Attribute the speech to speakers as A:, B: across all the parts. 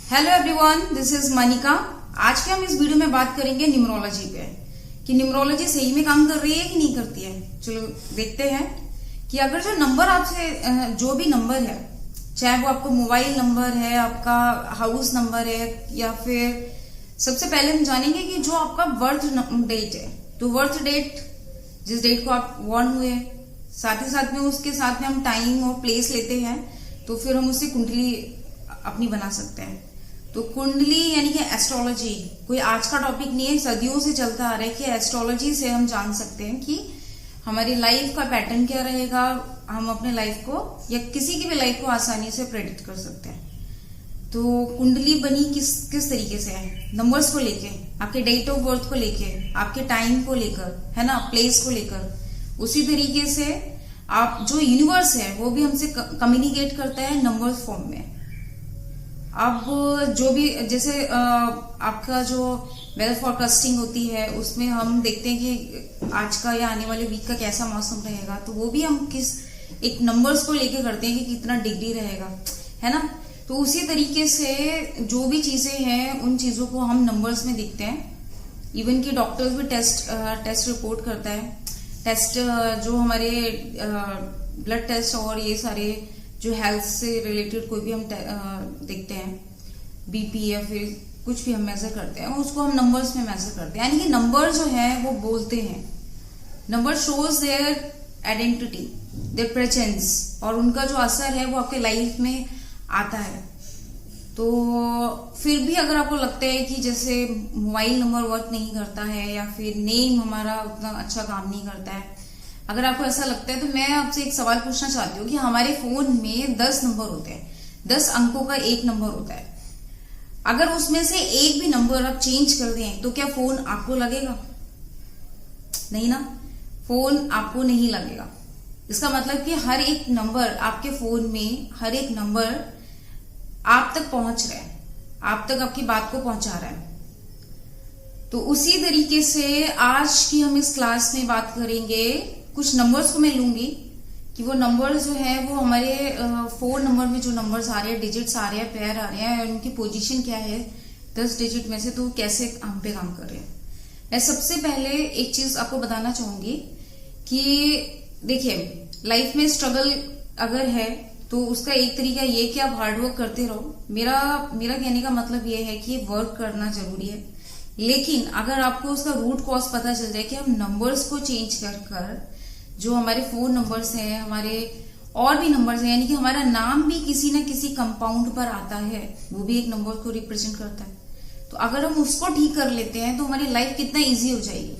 A: Hello everyone, this is Manika. आज के हम इस वीडियो में बात करेंगे न्यूमरोलॉजी पे कि न्यूमरोलॉजी सही में काम कर रही है कि नहीं करती है। चलो देखते हैं कि अगर जो नंबर आपसे जो भी नंबर है, चाहे वो आपका मोबाइल नंबर है, आपका हाउस नंबर है, या फिर सबसे पहले हम जानेंगे कि जो आपका बर्थ डेट है, तो बर्थ डेट जिस डेट को आप बॉर्न हुए, साथ ही साथ में उसके साथ में हम टाइम और प्लेस लेते हैं, तो फिर हम उससे कुंडली अपनी बना सकते हैं। तो कुंडली यानी कि एस्ट्रोलॉजी कोई आज का टॉपिक नहीं है, सदियों से चलता आ रहा है कि एस्ट्रोलॉजी से हम जान सकते हैं कि हमारी लाइफ का पैटर्न क्या रहेगा, हम अपने लाइफ को या किसी की भी लाइफ को आसानी से प्रेडिक्ट कर सकते हैं। तो कुंडली बनी किस तरीके से है, नंबर्स को लेके, आपके डेट ऑफ बर्थ को लेके, आपके टाइम को लेकर, है ना, प्लेस को लेकर। उसी तरीके से आप जो यूनिवर्स है वो भी हमसे कम्युनिकेट करता है नंबर्स फॉर्म में। अब जो भी जैसे आपका जो वेदर फॉरकास्टिंग होती है उसमें हम देखते हैं कि आज का या आने वाले वीक का कैसा मौसम रहेगा, तो वो भी हम किस एक नंबर्स को लेके करते हैं कि कितना डिग्री रहेगा, है ना। तो उसी तरीके से जो भी चीजें हैं उन चीजों को हम नंबर्स में देखते हैं। इवन कि डॉक्टर्स भी टेस्ट रिपोर्ट करता है, टेस्ट जो हमारे ब्लड टेस्ट और ये सारे जो हेल्थ से रिलेटेड कोई भी हम देखते हैं, बीपी या फिर कुछ भी हम मेजर करते हैं, उसको हम नंबर्स में मेजर करते हैं। यानी कि नंबर जो है वो बोलते हैं, number shows their identity, there presence, और उनका जो असर है वो आपके लाइफ में आता है। तो फिर भी अगर आपको लगता है कि जैसे मोबाइल नंबर वर्क नहीं करता है या फिर नेम हमारा उतना अच्छा काम नहीं करता है, अगर आपको ऐसा लगता है, तो मैं आपसे एक सवाल पूछना चाहती हूँ कि हमारे फोन में 10 नंबर होते हैं, 10 अंकों का एक नंबर होता है। अगर उसमें से एक भी नंबर आप चेंज कर दें तो क्या फोन आपको लगेगा? नहीं ना, फोन आपको नहीं लगेगा। इसका मतलब कि हर एक नंबर आपके फोन में, हर एक नंबर आप तक पहुंच रहा है, आप तक आपकी बात को पहुंचा रहा है। तो उसी तरीके से आज की हम इस क्लास में बात करेंगे, कुछ नंबर्स को मैं लूंगी कि वो नंबर्स जो है वो हमारे 4 नंबर में जो नंबर्स आ रहे हैं, डिजिट्स आ रहे हैं, पेयर आ रहे हैं, उनकी पोजीशन क्या है 10 डिजिट में से, तो कैसे हम पे काम कर रहे हैं। मैं सबसे पहले एक चीज आपको बताना चाहूंगी कि देखिए, लाइफ में स्ट्रगल अगर है तो उसका एक तरीका ये कि आप हार्डवर्क करते रहो। मेरा कहने का मतलब ये है कि वर्क करना जरूरी है, लेकिन अगर आपको उसका रूट कॉज पता चल जाए कि हम नंबर्स को चेंज कर जो हमारे 4 नंबर्स हैं, हमारे और भी नंबर्स हैं, यानी कि हमारा नाम भी किसी ना किसी कंपाउंड पर आता है, वो भी एक नंबर को रिप्रेजेंट करता है। तो अगर हम उसको ठीक कर लेते हैं तो हमारी लाइफ कितना इजी हो जाएगी,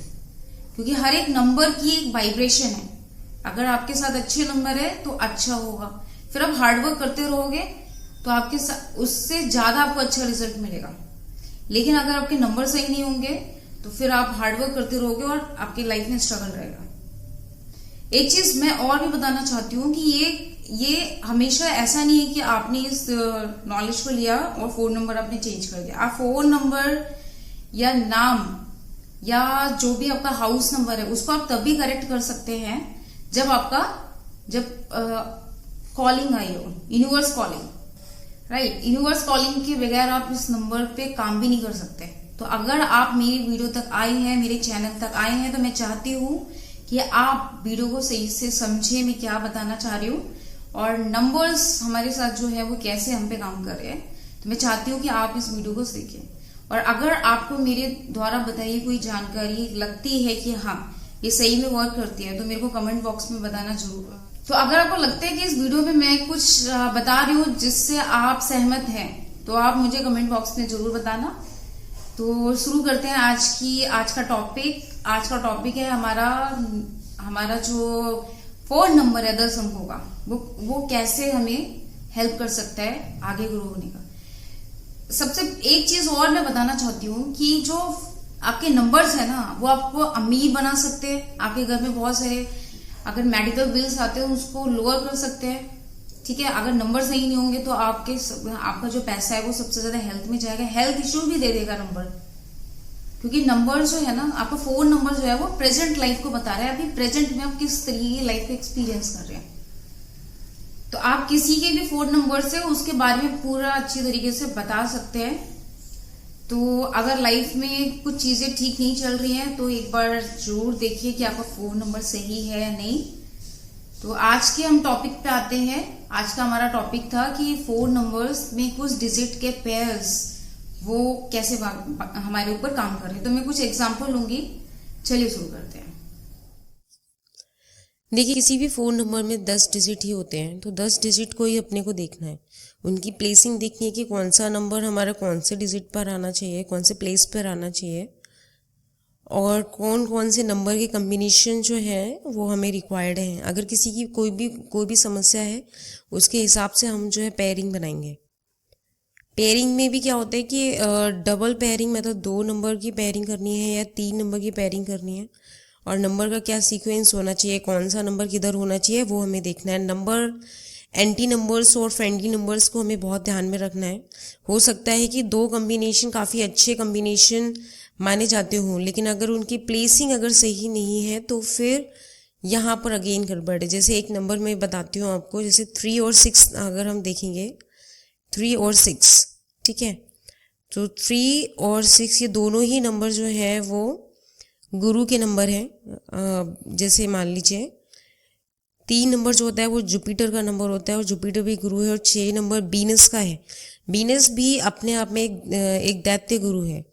A: क्योंकि हर एक नंबर की एक वाइब्रेशन है। अगर आपके साथ अच्छे नंबर है तो अच्छा होगा, फिर आप हार्डवर्क करते रहोगे तो आपके उससे ज्यादा आपको अच्छा रिजल्ट मिलेगा। लेकिन अगर आपके नंबर सही नहीं होंगे तो फिर आप हार्डवर्क करते रहोगे और आपकी लाइफ में स्ट्रगल रहेगा। एक चीज मैं और भी बताना चाहती हूँ कि ये हमेशा ऐसा नहीं है कि आपने इस नॉलेज को लिया और 4 नंबर आपने चेंज कर दिया। आप 4 नंबर या नाम या जो भी आपका हाउस नंबर है उसको आप तभी करेक्ट कर सकते हैं जब कॉलिंग आई हो, universe calling, right. Universe calling के बगैर आप इस नंबर पे काम भी नहीं कर सकते। तो अगर आप मेरी वीडियो तक आए हैं, मेरे चैनल तक आए हैं, तो मैं चाहती हूँ कि आप वीडियो को सही से समझे मैं क्या बताना चाह रही हूँ और नंबर्स हमारे साथ जो है वो कैसे हम पे काम कर रहे हैं। तो मैं चाहती हूँ कि आप इस वीडियो को सीखें। और अगर आपको मेरे द्वारा बताई कोई जानकारी लगती है कि हाँ ये सही में वर्क करती है, तो मेरे को कमेंट बॉक्स में बताना जरूर। तो अगर आपको लगता है कि इस वीडियो में मैं कुछ बता रही हूँ जिससे आप सहमत हैं, तो आप मुझे कमेंट बॉक्स में जरूर बताना। तो शुरू करते हैं आज का टॉपिक। आज का टॉपिक है हमारा जो 4 नंबर है 10 अंकों का, वो कैसे हमें हेल्प कर सकता है आगे ग्रो होने का। सबसे एक चीज और मैं बताना चाहती हूँ कि जो आपके नंबर्स है ना, वो आपको अमीर बना सकते हैं। आपके घर में बहुत सारे अगर मेडिकल बिल्स आते हैं उसको लोअर कर सकते हैं, ठीक है। अगर नंबर सही नहीं होंगे तो आपका जो पैसा है वो सबसे ज्यादा हेल्थ में जाएगा, हेल्थ इश्यू भी दे देगा नंबर, क्योंकि नंबर जो है ना, आपका 4 नंबर जो है वो प्रेजेंट लाइफ को बता रहा है। अभी प्रेजेंट में आप किस तरीके की लाइफ को एक्सपीरियंस कर रहे हैं। तो आप किसी के भी फोन नंबर से उसके बारे में पूरा अच्छी तरीके से बता सकते हैं। तो अगर लाइफ में कुछ चीजें ठीक नहीं चल रही हैं तो एक बार जरूर देखिए कि आपका फोन नंबर सही है या नहीं। तो आज के हम टॉपिक पे आते हैं। आज का हमारा टॉपिक था कि फोन नंबर्स में कुछ डिजिट के पेयर्स वो कैसे हमारे ऊपर काम कर रहे हैं। तो मैं कुछ एग्जांपल लूंगी, चलिए शुरू करते हैं।
B: देखिए, किसी भी फ़ोन नंबर में 10 डिजिट ही होते हैं, तो 10 डिजिट को ही अपने को देखना है, उनकी प्लेसिंग देखनी है कि कौन सा नंबर हमारा कौन से डिजिट पर आना चाहिए, कौन से प्लेस पर आना चाहिए, और कौन कौन से नंबर के कम्बिनेशन जो है वो हमें रिक्वायर्ड हैं। अगर किसी की कोई भी समस्या है, उसके हिसाब से हम जो है पेयरिंग बनाएंगे। पेयरिंग में भी क्या होता है कि डबल पेयरिंग, मतलब 2 नंबर की पेयरिंग करनी है या 3 नंबर की पेयरिंग करनी है, और नंबर का क्या सीक्वेंस होना चाहिए, कौन सा नंबर किधर होना चाहिए, वो हमें देखना है। नंबर एंटी नंबर्स और फ्रेंडली नंबर्स को हमें बहुत ध्यान में रखना है। हो सकता है कि 2 कम्बिनेशन काफ़ी अच्छे कम्बिनेशन माने जाते हों, लेकिन अगर उनकी प्लेसिंग अगर सही नहीं है तो फिर यहाँ पर अगेन गड़बड़ है। जैसे एक नंबर मैं बताती हूँ आपको, जैसे 3 और 6 अगर हम देखेंगे, 3 और 6, ठीक है, तो 3 और 6 ये दोनों ही नंबर जो है वो गुरु के नंबर हैं। जैसे मान लीजिए 3 नंबर जो होता है वो जुपिटर का नंबर होता है और जुपिटर भी गुरु है, और 6 नंबर बीनस का है। बीनस भी अपने आप में एक दैत्य गुरु है।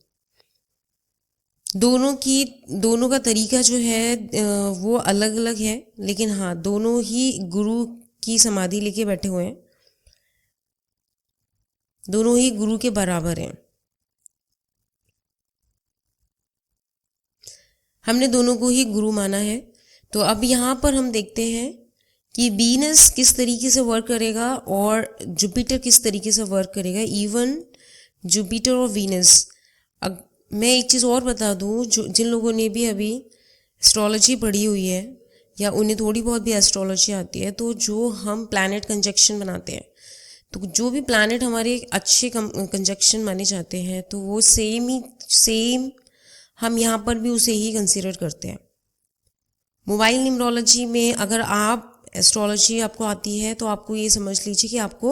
B: दोनों का तरीका जो है वो अलग अलग है, लेकिन हाँ, दोनों ही गुरु की समाधि लेके बैठे हुए हैं, दोनों ही गुरु के बराबर हैं। हमने दोनों को ही गुरु माना है। तो अब यहाँ पर हम देखते हैं कि वीनस किस तरीके से वर्क करेगा और जुपिटर किस तरीके से वर्क करेगा। इवन जुपिटर और वीनस, मैं एक चीज़ और बता दूँ, जो जिन लोगों ने भी अभी एस्ट्रोलॉजी पढ़ी हुई है या उन्हें थोड़ी बहुत भी एस्ट्रोलॉजी आती है, तो जो हम प्लैनेट कंजक्शन बनाते हैं, तो जो भी प्लैनेट हमारे अच्छे कंजक्शन माने जाते हैं, तो वो सेम हम यहाँ पर भी उसे ही कंसीडर करते हैं। मोबाइल न्यूमरोलॉजी में अगर आप एस्ट्रोलॉजी आपको आती है तो आपको ये समझ लीजिए कि आपको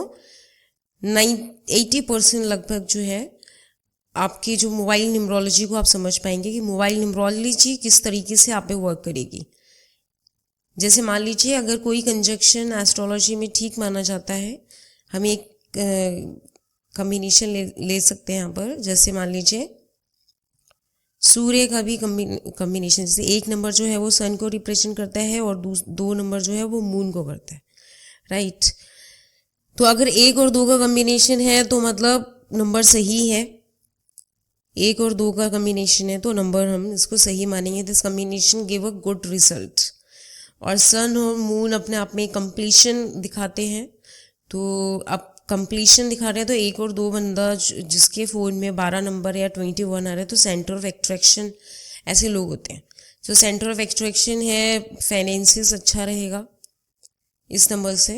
B: 80% लगभग जो है आपकी जो मोबाइल न्यूमरोलॉजी को आप समझ पाएंगे कि मोबाइल न्यूमरोलॉजी किस तरीके से आप पे वर्क करेगी। जैसे मान लीजिए अगर कोई कंजक्शन एस्ट्रोलॉजी में ठीक माना जाता है, हम एक कम्बिनेशन ले सकते हैं यहाँ पर। जैसे मान लीजिए सूर्य का भी कम्बिनेशन, जैसे 1 नंबर जो है वो सन को रिप्रेजेंट करता है और 2 नंबर जो है वो मून को करता है, राइट। तो अगर 1 और 2 का कम्बिनेशन है तो मतलब नंबर सही है। 1 और 2 का कम्बिनेशन है तो नंबर हम इसको सही मानेंगे। This combination give a good result. और सन और मून अपने आप में कंप्लीशन दिखाते हैं, तो अब कंप्लीशन दिखा रहे हैं तो 1 और 2 बंदा जिसके फ़ोन में 12 नंबर या 21 आ रहा है, तो सेंटर ऑफ एट्रैक्शन ऐसे लोग होते हैं। तो सेंटर ऑफ एट्रैक्शन है, फाइनेंसिस अच्छा रहेगा इस नंबर से।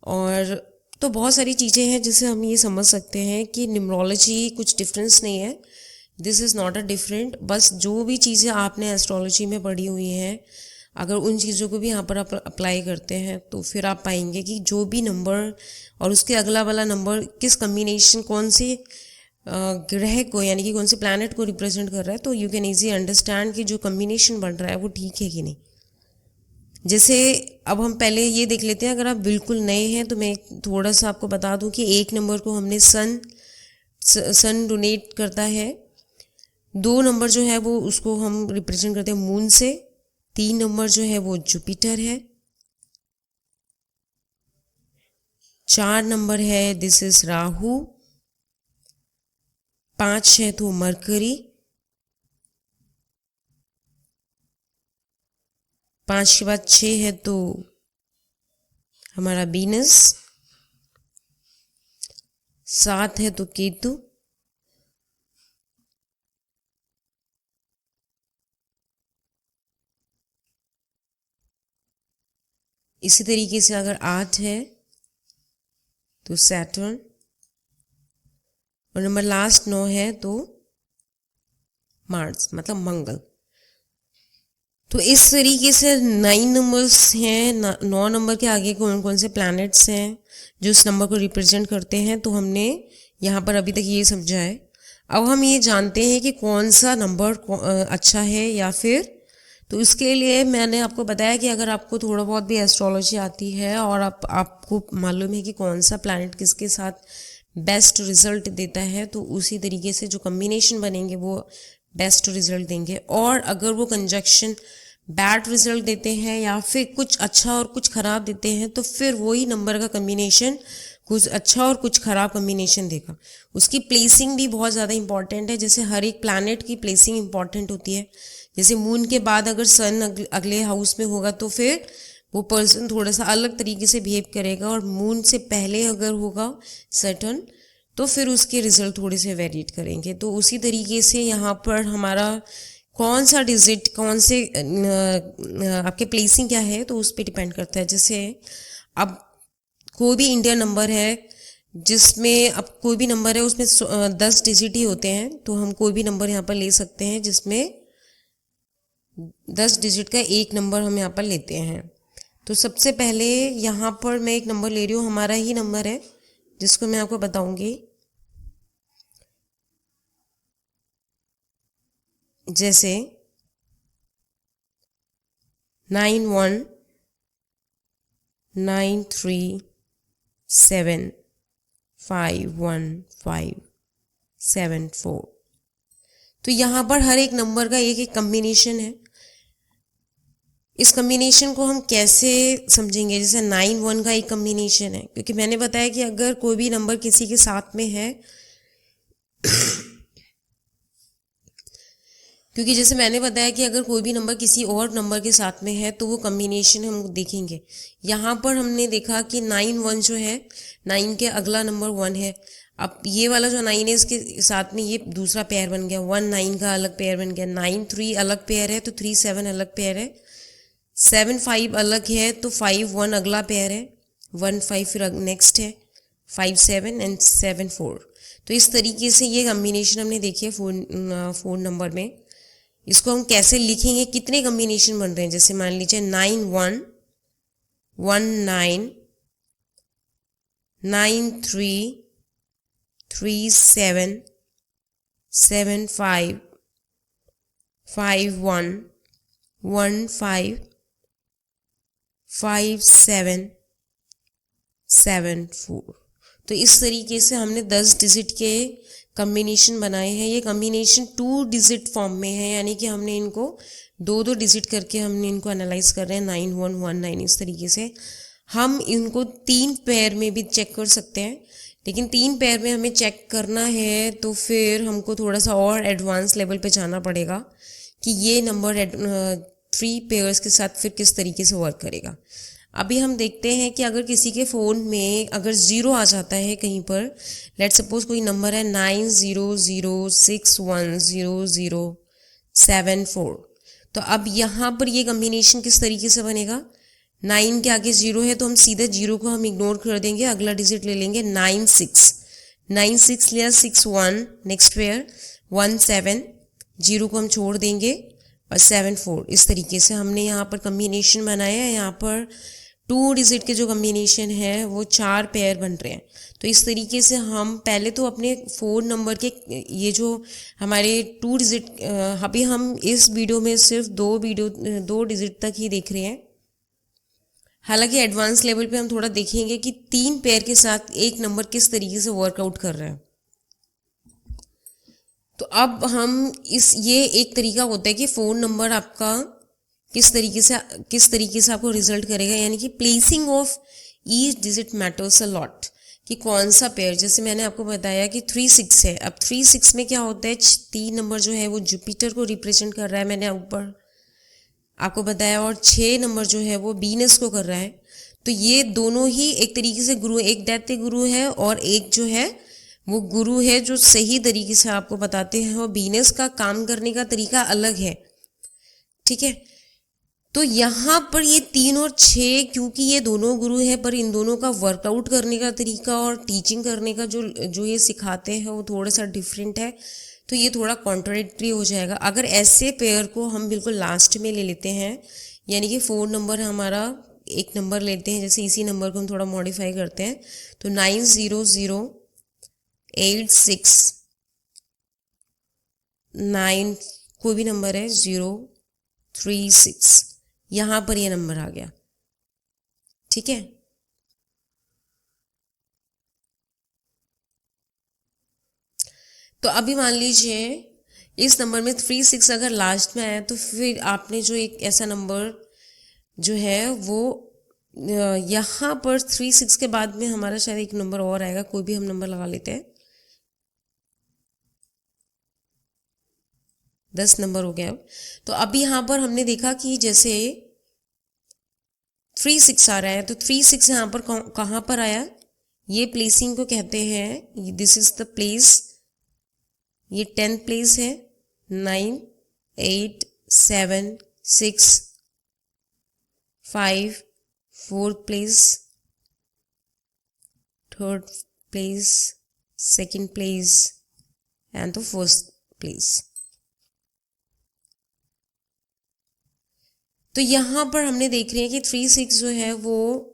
B: और तो बहुत सारी चीज़ें हैं जिससे हम ये समझ सकते हैं कि न्यूमरोलॉजी कुछ डिफरेंस नहीं है, this is not a different. बस जो भी चीज़ें आपने एस्ट्रोलॉजी में पढ़ी हुई हैं, अगर उन चीज़ों को भी यहाँ पर आप अप्लाई करते हैं तो फिर आप पाएंगे कि जो भी नंबर और उसके अगला वाला नंबर किस कम्बिनेशन, कौन से ग्रह को यानी कि कौन से प्लैनेट को रिप्रेजेंट कर रहा है, तो यू कैन ईजी अंडरस्टैंड कि जो कम्बिनेशन बन रहा है वो ठीक है कि नहीं। जैसे अब हम पहले ये देख लेते हैं, अगर आप बिल्कुल नए हैं तो मैं थोड़ा सा आपको बता दूं कि 1 नंबर को हमने सन डोनेट करता है, 2 नंबर जो है वो उसको हम रिप्रेजेंट करते हैं मून से, 3 नंबर जो है वो जुपिटर है, 4 नंबर है दिस इज राहु, 5 है तो मरकरी, 5 के बाद 6 है तो हमारा वीनस, 7 है तो केतु, इसी तरीके से अगर 8 है तो सैटर्न, और नंबर लास्ट 9 है तो मार्स, मतलब मंगल। तो इस तरीके से 9 नंबर्स हैं, 9 नंबर के आगे कौन कौन से प्लैनेट्स हैं जो इस नंबर को रिप्रेजेंट करते हैं, तो हमने यहाँ पर अभी तक ये समझा है। अब हम ये जानते हैं कि कौन सा नंबर अच्छा है या फिर, तो इसके लिए मैंने आपको बताया कि अगर आपको थोड़ा बहुत भी एस्ट्रोलॉजी आती है और आपको मालूम है कि कौन सा प्लैनेट किसके साथ बेस्ट रिजल्ट देता है, तो उसी तरीके से जो कम्बिनेशन बनेंगे वो बेस्ट रिजल्ट देंगे। और अगर वो कंजक्शन बैड रिजल्ट देते हैं या फिर कुछ अच्छा और कुछ ख़राब देते हैं, तो फिर वही नंबर का कम्बिनेशन कुछ अच्छा और कुछ ख़राब कम्बिनेशन देगा। उसकी प्लेसिंग भी बहुत ज़्यादा इंपॉर्टेंट है, जैसे हर एक प्लैनेट की प्लेसिंग इंपॉर्टेंट होती है। जैसे मून के बाद अगर सन अगले हाउस में होगा तो फिर वो पर्सन थोड़ा सा अलग तरीके से बिहेव करेगा, और मून से पहले अगर होगा सैटर्न तो फिर उसके रिजल्ट थोड़े से वेरिएट करेंगे। तो उसी तरीके से यहाँ पर हमारा कौन सा डिजिट कौन से आपके प्लेसिंग क्या है तो उस पर डिपेंड करता है। जैसे अब कोई भी इंडियन नंबर है जिसमें, अब कोई भी नंबर है उसमें 10 डिजिट ही होते हैं, तो हम कोई भी नंबर यहाँ पर ले सकते हैं जिसमें 10 डिजिट का एक नंबर हम यहाँ पर लेते हैं। तो सबसे पहले यहाँ पर मैं एक नंबर ले रही हूँ, हमारा ही नंबर है जिसको मैं आपको बताऊंगी। जैसे 9193751574। तो यहाँ पर हर एक नंबर का एक एक कम्बिनेशन है। इस कम्बिनेशन को हम कैसे समझेंगे? जैसे 91 का एक कम्बिनेशन है, क्योंकि मैंने बताया कि अगर कोई भी नंबर किसी के साथ में है क्योंकि जैसे मैंने बताया कि अगर कोई भी नंबर किसी और नंबर के साथ में है तो वो कम्बिनेशन हम देखेंगे। यहाँ पर हमने देखा कि 91 जो है, 9 के अगला नंबर 1 है। अब ये वाला जो 9 है इसके साथ में ये दूसरा पेयर बन गया, 1 9 का अलग पेयर बन गया, 9 3 अलग पेयर है तो 3 7 अलग पेयर है, 7 5 अलग है तो 5 1 अगला पेयर है, 1 5 फिर नेक्स्ट है, 5 7 एंड 7 4। तो इस तरीके से ये कम्बिनेशन हमने देखी है फोन नंबर में। इसको हम कैसे लिखेंगे, कितने कम्बिनेशन बन रहे हैं? जैसे मान लीजिए 9 1 1 9 9 3 3 7 7 5 5 1 1 5 5 7 7 4। तो इस तरीके से हमने 10 डिजिट के कम्बिनेशन बनाए हैं। ये कम्बिनेशन 2 डिजिट फॉर्म में है, यानी कि हमने इनको 2 डिजिट करके हमने इनको एनालाइज कर रहे हैं 9 1 1 9। इस तरीके से हम इनको 3 पेयर में भी चेक कर सकते हैं, लेकिन 3 पेयर में हमें चेक करना है तो फिर हमको थोड़ा सा और एडवांस लेवल पे जाना पड़ेगा कि ये नंबर 3 पेयर्स के साथ फिर किस तरीके से वर्क करेगा। अभी हम देखते हैं कि अगर किसी के फ़ोन में अगर 0 आ जाता है कहीं पर, लेट सपोज कोई नंबर है 90061007 तो अब यहाँ पर ये कम्बिनेशन किस तरीके से बनेगा? 9 के आगे 0 है तो हम सीधे 0 को हम इग्नोर कर देंगे, अगला डिजिट ले लेंगे 9 6 9 6 लिया, 6 1 नेक्स्ट पेयर 1 7, 0 को हम छोड़ देंगे और 7 4। इस तरीके से हमने यहाँ पर कम्बिनेशन बनाया है। यहाँ पर 2 डिजिट के जो कम्बिनेशन है वो 4 पेयर बन रहे हैं। तो इस तरीके से हम पहले तो अपने फ़ोन नंबर के ये जो हमारे 2 डिजिट, अभी हम इस वीडियो में सिर्फ 2 डिजिट तक ही देख रहे हैं। हालांकि एडवांस लेवल पे हम थोड़ा देखेंगे कि 3 पेयर के साथ एक नंबर किस तरीके से वर्कआउट कर रहा है। तो अब हम ये एक तरीका होता है कि फ़ोन नंबर आपका किस तरीके से आपको रिजल्ट करेगा, यानी कि placing of each digit matters a lot, कि कौन सा पेयर। जैसे मैंने आपको बताया कि 3 6 है। अब 3 6 में क्या होता है, 3 नंबर जो है वो जुपिटर को रिप्रेजेंट कर रहा है, मैंने ऊपर आपको बताया, और 6 नंबर जो है वो वीनस को कर रहा है। तो ये दोनों ही एक तरीके से गुरु, एक दैत्य गुरु है और एक जो है वो गुरु है जो सही तरीके से आपको बताते हैं, और वीनस का काम करने का तरीका अलग है। ठीक है, तो यहाँ पर ये 3 और 6 क्योंकि ये दोनों गुरु हैं, पर इन दोनों का वर्कआउट करने का तरीका और टीचिंग करने का जो ये सिखाते हैं वो थोड़ा सा डिफरेंट है। तो ये थोड़ा कॉन्ट्राडिक्टरी हो जाएगा। अगर ऐसे पेयर को हम बिल्कुल लास्ट में ले लेते हैं, यानी कि 4 नंबर हमारा एक नंबर लेते हैं, जैसे इसी नंबर को हम थोड़ा मॉडिफाई करते हैं, तो 900869 कोई भी नंबर है 036, यहाँ पर ये नंबर आ गया। ठीक है, तो अभी मान लीजिए इस नंबर में 36 अगर लास्ट में आया, तो फिर आपने जो एक ऐसा नंबर जो है वो यहाँ पर 36 के बाद में हमारा शायद एक नंबर और आएगा, कोई भी हम नंबर लगा लेते हैं। 10 नंबर हो गया। तो अभी यहाँ पर हमने देखा कि जैसे 36 आ रहा है, तो 36 यहाँ पर कहाँ पर आया, ये प्लेसिंग को कहते हैं, दिस इज द प्लेस, ये 10th प्लेस है, 9 8 7 6 5, 4th place, 3rd place, 2nd place and the 1st place. तो यहाँ पर हमने देख रहे हैं कि 36 जो है वो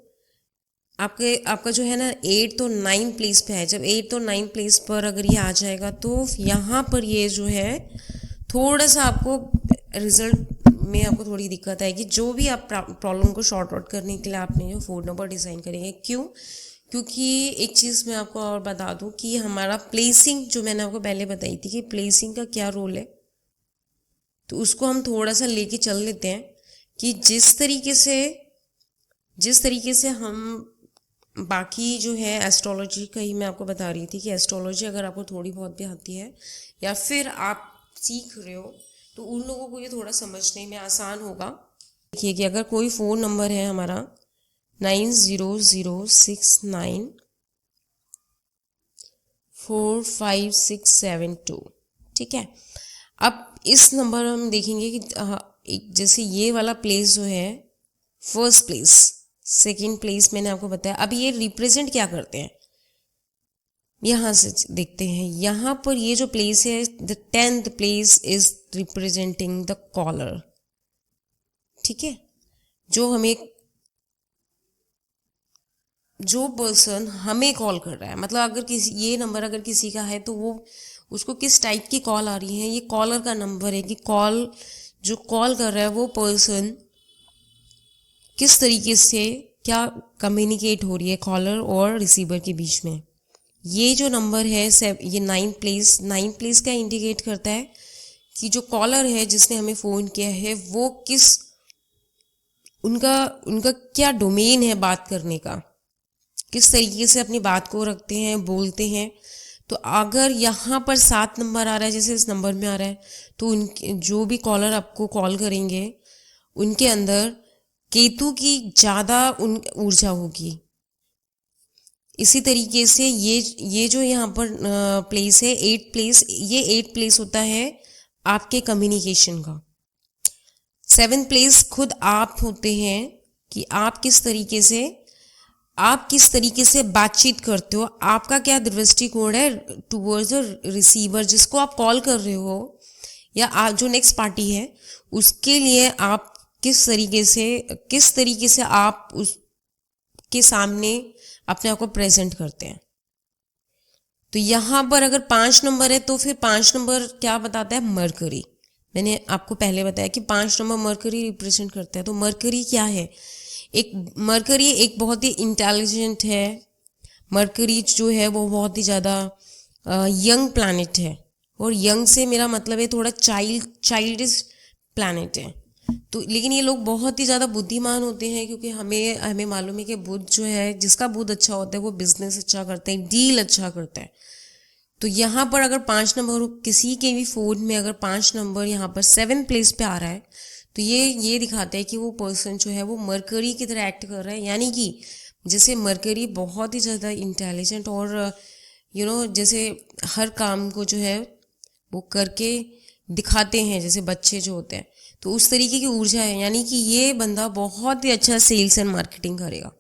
B: आपका जो है ना 8 और 9 प्लेस पे है। जब 8 और 9 प्लेस पर अगर ये आ जाएगा, तो यहाँ पर ये जो है थोड़ा सा आपको रिजल्ट में आपको थोड़ी दिक्कत आएगी। जो भी आप प्रॉब्लम को शॉर्ट आउट करने के लिए आपने जो 4 नंबर डिज़ाइन करेंगे, क्यों? क्योंकि एक चीज़ मैं आपको और बता दूं कि हमारा प्लेसिंग, जो मैंने आपको पहले बताई थी कि प्लेसिंग का क्या रोल है, तो उसको हम थोड़ा सा लेके चल लेते हैं कि जिस तरीके से हम बाकी जो है एस्ट्रोलॉजी का ही मैं आपको बता रही थी कि एस्ट्रोलॉजी अगर आपको थोड़ी बहुत भी आती है या फिर आप सीख रहे हो, तो उन लोगों को ये थोड़ा समझने में आसान होगा। देखिए कि अगर कोई 4 नंबर है हमारा 9006945672, ठीक है। अब इस नंबर हम देखेंगे कि जैसे ये वाला प्लेस जो है फर्स्ट प्लेस, सेकंड प्लेस मैंने आपको बताया। अब ये रिप्रेजेंट क्या करते हैं, यहाँ से देखते हैं। यहाँ पर ये जो प्लेस है, the 10th place is representing the collar, ठीक है। जो पर्सन हमें कॉल कर रहा है, मतलब अगर ये नंबर अगर किसी का है, तो वो उसको किस टाइप की कॉल आ रही है, ये कॉलर का नंबर है कि जो कॉल कर रहा है वो पर्सन किस तरीके से क्या कम्युनिकेट हो रही है कॉलर और रिसीवर के बीच में। ये जो नंबर है ये 9 प्लेस क्या इंडिकेट करता है कि जो कॉलर है जिसने हमें फ़ोन किया है, वो उनका क्या डोमेन है बात करने का, किस तरीके से अपनी बात को रखते हैं, बोलते हैं। तो अगर यहाँ पर 7 नंबर आ रहा है, जैसे इस नंबर में आ रहा है, तो उनके जो भी कॉलर आपको कॉल करेंगे उनके अंदर केतु की ज़्यादा ऊर्जा होगी। इसी तरीके से ये जो यहाँ पर प्लेस है 8 प्लेस, ये 8 प्लेस होता है आपके कम्युनिकेशन का। 7 प्लेस खुद आप होते हैं कि आप किस तरीके से बातचीत करते हो, आपका क्या दृष्टिकोण है टूवर्ड्स रिसीवर जिसको आप कॉल कर रहे हो, या जो नेक्स्ट पार्टी है उसके लिए आप किस तरीके से आप उसके सामने अपने आप को प्रेजेंट करते हैं। तो यहाँ पर अगर 5 नंबर है, तो फिर 5 नंबर क्या बताता है, मरकरी। मैंने आपको पहले बताया कि 5 नंबर मरकरी रिप्रेजेंट करता है। तो मरकरी क्या है, मरकरी एक बहुत ही इंटेलिजेंट है। मरकरी जो है वो बहुत ही ज़्यादा यंग प्लैनेट है, और यंग से मेरा मतलब है थोड़ा चाइल्डिश प्लैनेट है। तो लेकिन ये लोग बहुत ही ज़्यादा बुद्धिमान होते हैं, क्योंकि हमें मालूम है कि बुध जो है, जिसका बुध अच्छा होता है वो बिजनेस अच्छा करता है, डील अच्छा करता है। तो यहाँ पर अगर 5 नंबर किसी के भी फोन में अगर 5 नंबर यहाँ पर 7 प्लेस पे आ रहा है, तो ये दिखाता है कि वो पर्सन जो है वो मरकरी की तरह एक्ट कर रहा है। यानी कि जैसे मरकरी बहुत ही ज़्यादा इंटेलिजेंट और जैसे हर काम को जो है वो करके दिखाते हैं, जैसे बच्चे जो होते हैं, तो उस तरीके की ऊर्जा है। यानी कि ये बंदा बहुत ही अच्छा सेल्स एंड मार्केटिंग करेगा।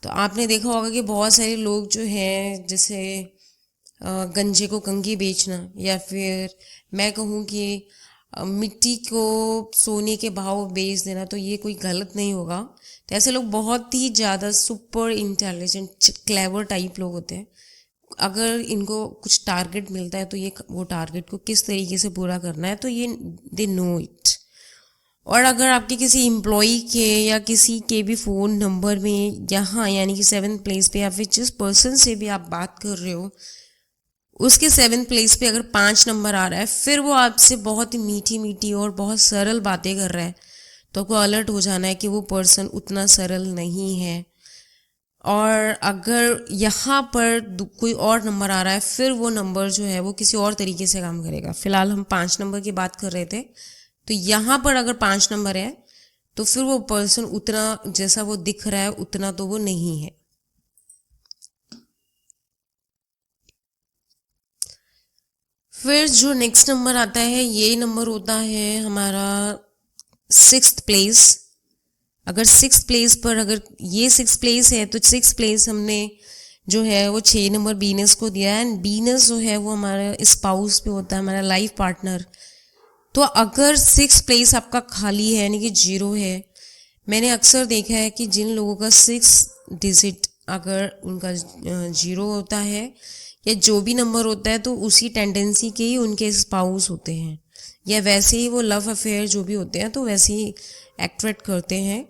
B: तो आपने देखा होगा कि बहुत सारे लोग जो हैं, जैसे गंजे को कंघी बेचना, या फिर मैं कहूँ कि मिट्टी को सोने के भाव बेच देना, तो ये कोई गलत नहीं होगा। तो ऐसे लोग बहुत ही ज़्यादा सुपर इंटेलिजेंट क्लेवर टाइप लोग होते हैं। अगर इनको कुछ टारगेट मिलता है तो ये वो टारगेट को किस तरीके से पूरा करना है, तो ये दे नो इट। और अगर आपके किसी एम्प्लॉई के या किसी के भी फ़ोन नंबर में यहाँ यानी कि 7th प्लेस पे, या फिर जिस पर्सन से भी आप बात कर रहे हो उसके 7th प्लेस पे अगर 5 नंबर आ रहा है, फिर वो आपसे बहुत ही मीठी मीठी और बहुत सरल बातें कर रहा है, तो आपको अलर्ट हो जाना है कि वो पर्सन उतना सरल नहीं है। और अगर यहाँ पर कोई और नंबर आ रहा है, फिर वो नंबर जो है वो किसी और तरीके से काम करेगा। फिलहाल हम 5 नंबर की बात कर रहे थे, तो यहाँ पर अगर 5 नंबर है तो फिर वो पर्सन उतना जैसा वो दिख रहा है उतना तो वो नहीं है। फिर जो नेक्स्ट नंबर आता है, ये नंबर होता है हमारा 6th प्लेस। अगर 6th प्लेस पर, अगर ये 6th प्लेस है तो 6th प्लेस हमने जो है वो 6 नंबर वीनस को दिया है। एंड वीनस जो है वो हमारा स्पाउस पे होता है, हमारा लाइफ पार्टनर। तो अगर 6th प्लेस आपका खाली है यानी कि 0 है, मैंने अक्सर देखा है कि जिन लोगों का 6 डिजिट अगर उनका 0 होता है या जो भी नंबर होता है, तो उसी टेंडेंसी के ही उनके स्पाउस होते हैं, या वैसे ही वो लव अफेयर जो भी होते हैं तो वैसे ही एक्ट्रैक्ट करते हैं।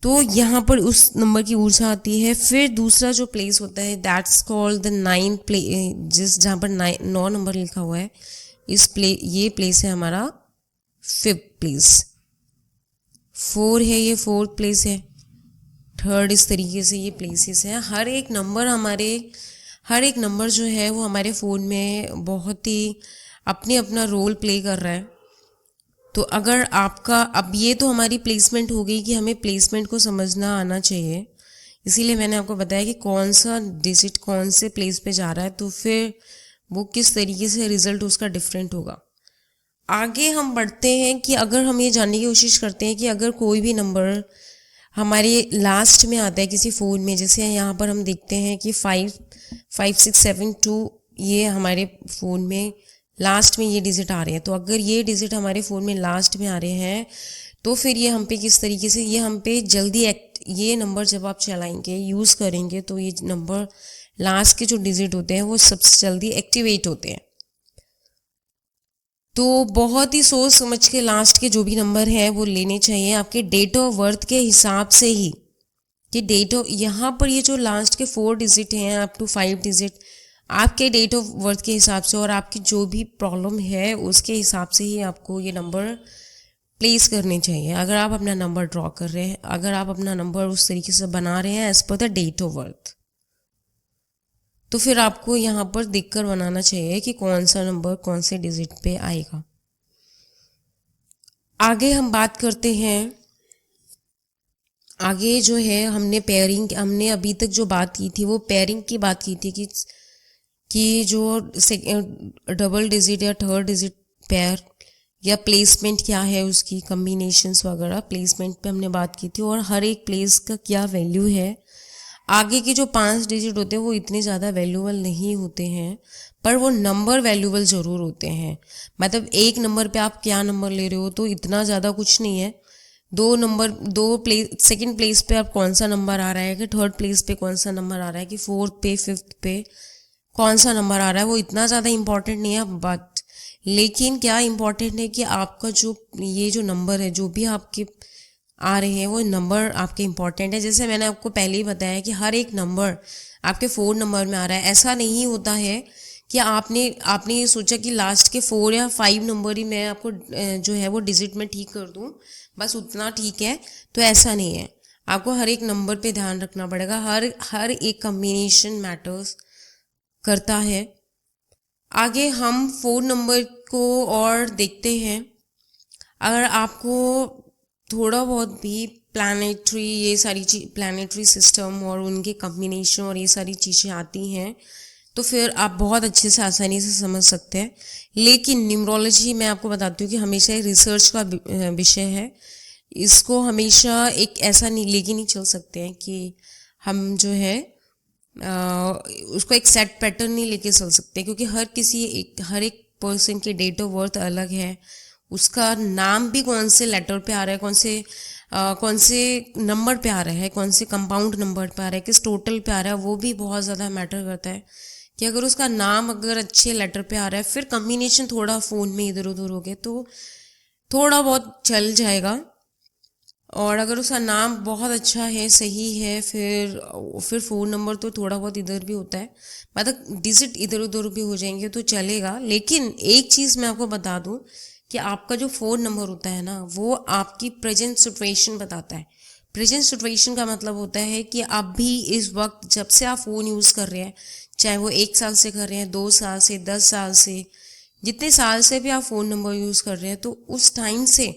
B: तो यहाँ पर उस नंबर की ऊर्जा आती है। फिर दूसरा जो प्लेस होता है that's called the 9th place, जहाँ पर 9 नंबर लिखा हुआ है, ये प्लेस है हमारा 5th प्लेस। 4 है, ये 4th प्लेस है। 3rd, इस तरीके से ये प्लेसेस हैं। हर एक नंबर जो है वो हमारे फ़ोन में बहुत ही अपना रोल प्ले कर रहा है। तो अगर आपका, अब ये तो हमारी प्लेसमेंट हो गई कि हमें प्लेसमेंट को समझना आना चाहिए, इसीलिए मैंने आपको बताया कि कौन सा डिजिट कौन से प्लेस पे जा रहा है, तो फिर वो किस तरीके से रिजल्ट उसका डिफरेंट होगा। आगे हम बढ़ते हैं कि अगर हम ये जानने की कोशिश करते हैं कि अगर कोई भी नंबर हमारे लास्ट में आता है किसी फ़ोन में, जैसे यहाँ पर हम देखते हैं कि 55672 ये हमारे फ़ोन में लास्ट में ये डिजिट आ रहे हैं। तो अगर ये डिजिट हमारे फ़ोन में लास्ट में आ रहे हैं तो फिर ये हम पे किस तरीके से, ये हम पे जल्दी ये नंबर जब आप चलाएंगे, यूज़ करेंगे, तो ये नंबर लास्ट के जो डिजिट होते हैं वो सबसे जल्दी एक्टिवेट होते हैं। तो बहुत ही सोच समझ के लास्ट के जो भी नंबर है वो लेने चाहिए आपके डेट ऑफ बर्थ के हिसाब से ही। कि डेट ऑफ, यहाँ पर ये जो लास्ट के 4 डिजिट हैं अप टू 5 डिजिट आपके डेट ऑफ बर्थ के हिसाब से और आपकी जो भी प्रॉब्लम है उसके हिसाब से ही आपको ये नंबर प्लेस करने चाहिए। अगर आप अपना नंबर ड्रॉ कर रहे हैं, अगर आप अपना नंबर उस तरीके से बना रहे हैं as per the date of birth, तो फिर आपको यहाँ पर देखकर बनाना चाहिए कि कौन सा नंबर कौन से डिजिट पे आएगा। आगे हम बात करते हैं, आगे जो है हमने अभी तक जो बात की थी वो पेयरिंग की बात की थी कि जो डबल डिजिट या 3rd डिजिट पेयर या प्लेसमेंट क्या है, उसकी कम्बिनेशंस वगैरह प्लेसमेंट पे हमने बात की थी, और हर एक प्लेस का क्या वैल्यू है। आगे के जो 5 डिजिट होते हैं वो इतने ज़्यादा वैल्यूबल नहीं होते हैं, पर वो नंबर वैल्यूबल ज़रूर होते हैं। मतलब एक नंबर पे आप क्या नंबर ले रहे हो तो इतना ज़्यादा कुछ नहीं है। सेकंड प्लेस पे आप कौन सा नंबर आ रहा है, कि 3rd प्लेस पे कौन सा नंबर आ रहा है, कि 4th पे 5th पे कौन सा नंबर आ रहा है, वो इतना ज़्यादा इम्पॉर्टेंट नहीं है। बट लेकिन क्या इम्पॉर्टेंट है कि आपका ये जो नंबर है जो भी आपके आ रहे हैं वो नंबर आपके इम्पॉर्टेंट है। जैसे मैंने आपको पहले ही बताया कि हर एक नंबर आपके 4 नंबर में आ रहा है। ऐसा नहीं होता है कि आपने ये सोचा कि लास्ट के 4 या 5 नंबर ही मैं आपको जो है वो डिजिट में ठीक कर दूं, बस उतना ठीक है, तो ऐसा नहीं है। आपको हर एक नंबर पे ध्यान रखना पड़ेगा। हर एक कम्बिनेशन मैटर्स करता है। आगे हम 4 नंबर को और देखते हैं। अगर आपको थोड़ा बहुत भी प्लानिटरी सिस्टम और उनके कम्बिनेशन और ये सारी चीज़ें आती हैं तो फिर आप बहुत अच्छे से आसानी से समझ सकते हैं। लेकिन न्यूमरोलॉजी मैं आपको बताती हूँ कि हमेशा रिसर्च का विषय है। इसको हमेशा एक ऐसा नहीं लेके नहीं चल सकते हैं कि हम जो है उसको एक सेट पैटर्न नहीं लेके चल सकते, क्योंकि हर एक पर्सन की डेट ऑफ बर्थ अलग है। उसका नाम भी कौन से लेटर पे आ रहा है, कौन से नंबर पे आ रहा है, कौन से कंपाउंड नंबर पे आ रहा है, किस टोटल पे आ रहा है, वो भी बहुत ज़्यादा मैटर करता है। कि अगर उसका नाम अगर अच्छे लेटर पे आ रहा है, फिर कम्बिनेशन थोड़ा फ़ोन में इधर उधर हो गया तो थोड़ा बहुत चल जाएगा। और अगर उसका नाम बहुत अच्छा है, सही है, फिर फ़ोन नंबर तो थोड़ा बहुत इधर भी होता है, मतलब डिजिट इधर उधर भी हो जाएंगे तो चलेगा। लेकिन एक चीज़ मैं आपको बता दूं कि आपका जो फ़ोन नंबर होता है ना, वो आपकी प्रेजेंट सिचुएशन बताता है। प्रेजेंट सिचुएशन का मतलब होता है कि अभी इस वक्त जब से आप फ़ोन यूज़ कर रहे हैं, चाहे वो 1 साल से कर रहे हैं, 2 साल से, 10 साल से, जितने साल से भी आप फ़ोन नंबर यूज़ कर रहे हैं, तो उस टाइम से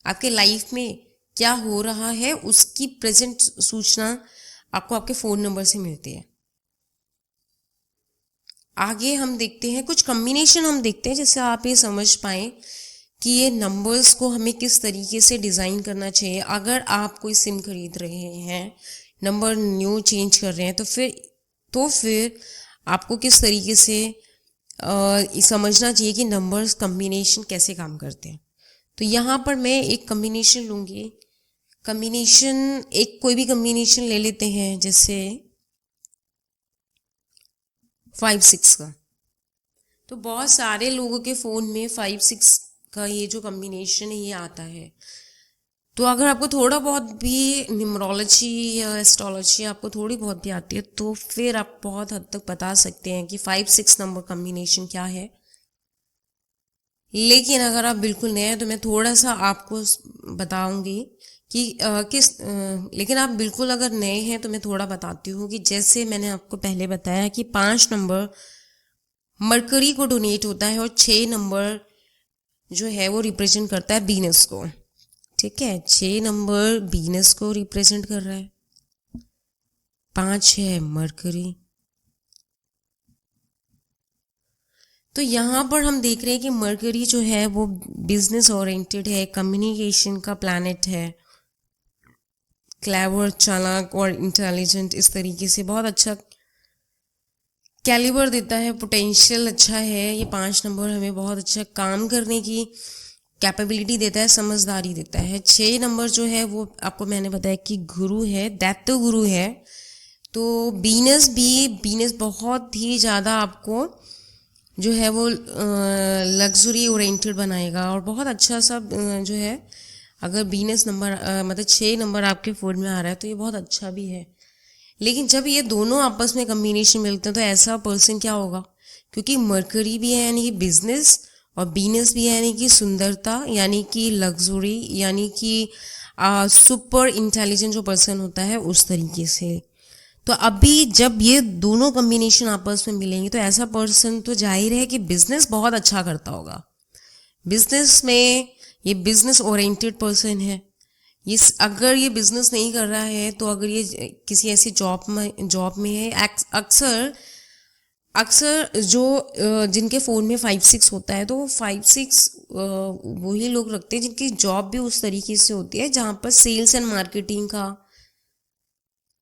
B: आपके लाइफ में क्या हो रहा है उसकी प्रेजेंट सूचना आपको आपके फ़ोन नंबर से मिलती है। आगे हम देखते हैं कुछ कॉम्बिनेशन, हम देखते हैं जिससे आप ये समझ पाएँ कि ये नंबर्स को हमें किस तरीके से डिज़ाइन करना चाहिए। अगर आप कोई सिम खरीद रहे हैं, नंबर न्यू चेंज कर रहे हैं, तो फिर आपको किस तरीके से समझना चाहिए कि नंबर्स कॉम्बिनेशन कैसे काम करते हैं। तो यहाँ पर मैं एक कॉम्बिनेशन लूँगी। कॉम्बिनेशन एक कोई भी कॉम्बिनेशन ले लेते हैं, जैसे 5-6 का। तो बहुत सारे लोगों के फ़ोन में 5-6 का ये जो कॉम्बिनेशन है ये आता है। तो अगर आपको थोड़ा बहुत भी न्यूमरोलॉजी या एस्ट्रोलॉजी आपको थोड़ी बहुत भी आती है, तो फिर आप बहुत हद तक बता सकते हैं कि 5-6 नंबर कॉम्बिनेशन क्या है। लेकिन अगर आप बिल्कुल नए हैं तो मैं थोड़ा सा आपको बताऊंगी कि लेकिन आप बिल्कुल अगर नए हैं तो मैं थोड़ा बताती हूँ कि जैसे मैंने आपको पहले बताया कि 5 नंबर मरकरी को डोनेट होता है और 6 नंबर जो है वो रिप्रेजेंट करता है वीनस को। ठीक है, 6 नंबर वीनस को रिप्रेजेंट कर रहा है, 5 है मरकरी। तो यहाँ पर हम देख रहे हैं कि मरकरी जो है वो बिजनेस ओरिएंटेड है, कम्युनिकेशन का प्लैनेट है, क्लेवर, चालाक और इंटेलिजेंट, इस तरीके से बहुत अच्छा कैलिबर देता है, पोटेंशियल अच्छा है। ये 5 नंबर हमें बहुत अच्छा काम करने की कैपेबिलिटी देता है, समझदारी देता है। 6 नंबर जो है वो आपको मैंने बताया कि गुरु है, दैत्य गुरु है। तो बीनस बहुत ही ज़्यादा आपको जो है वो लग्जरी ओरिएंटेड बनाएगा और बहुत अच्छा सा जो है, अगर बीनस नंबर मतलब 6 नंबर आपके फ़ोन में आ रहा है तो ये बहुत अच्छा भी है। लेकिन जब ये दोनों आपस में कम्बिनेशन मिलते हैं तो ऐसा पर्सन क्या होगा, क्योंकि मरकरी भी है यानी कि बिजनेस और बीनस भी है यानी कि सुंदरता, यानी कि लग्जरी, यानी कि सुपर इंटेलिजेंट जो पर्सन होता है उस तरीके से। तो अभी जब ये दोनों कॉम्बिनेशन आपस में मिलेंगे तो ऐसा पर्सन तो जाहिर है कि बिजनेस बहुत अच्छा करता होगा। बिजनेस में ये बिजनेस ओरिएंटेड पर्सन है। ये अगर ये बिजनेस नहीं कर रहा है तो अगर ये किसी ऐसी जॉब में है, अक्सर जो जिनके फ़ोन में 5-6 होता है तो वो 5-6 वही लोग रखते हैं जिनकी जॉब भी उस तरीके से होती है जहाँ पर सेल्स एंड मार्केटिंग का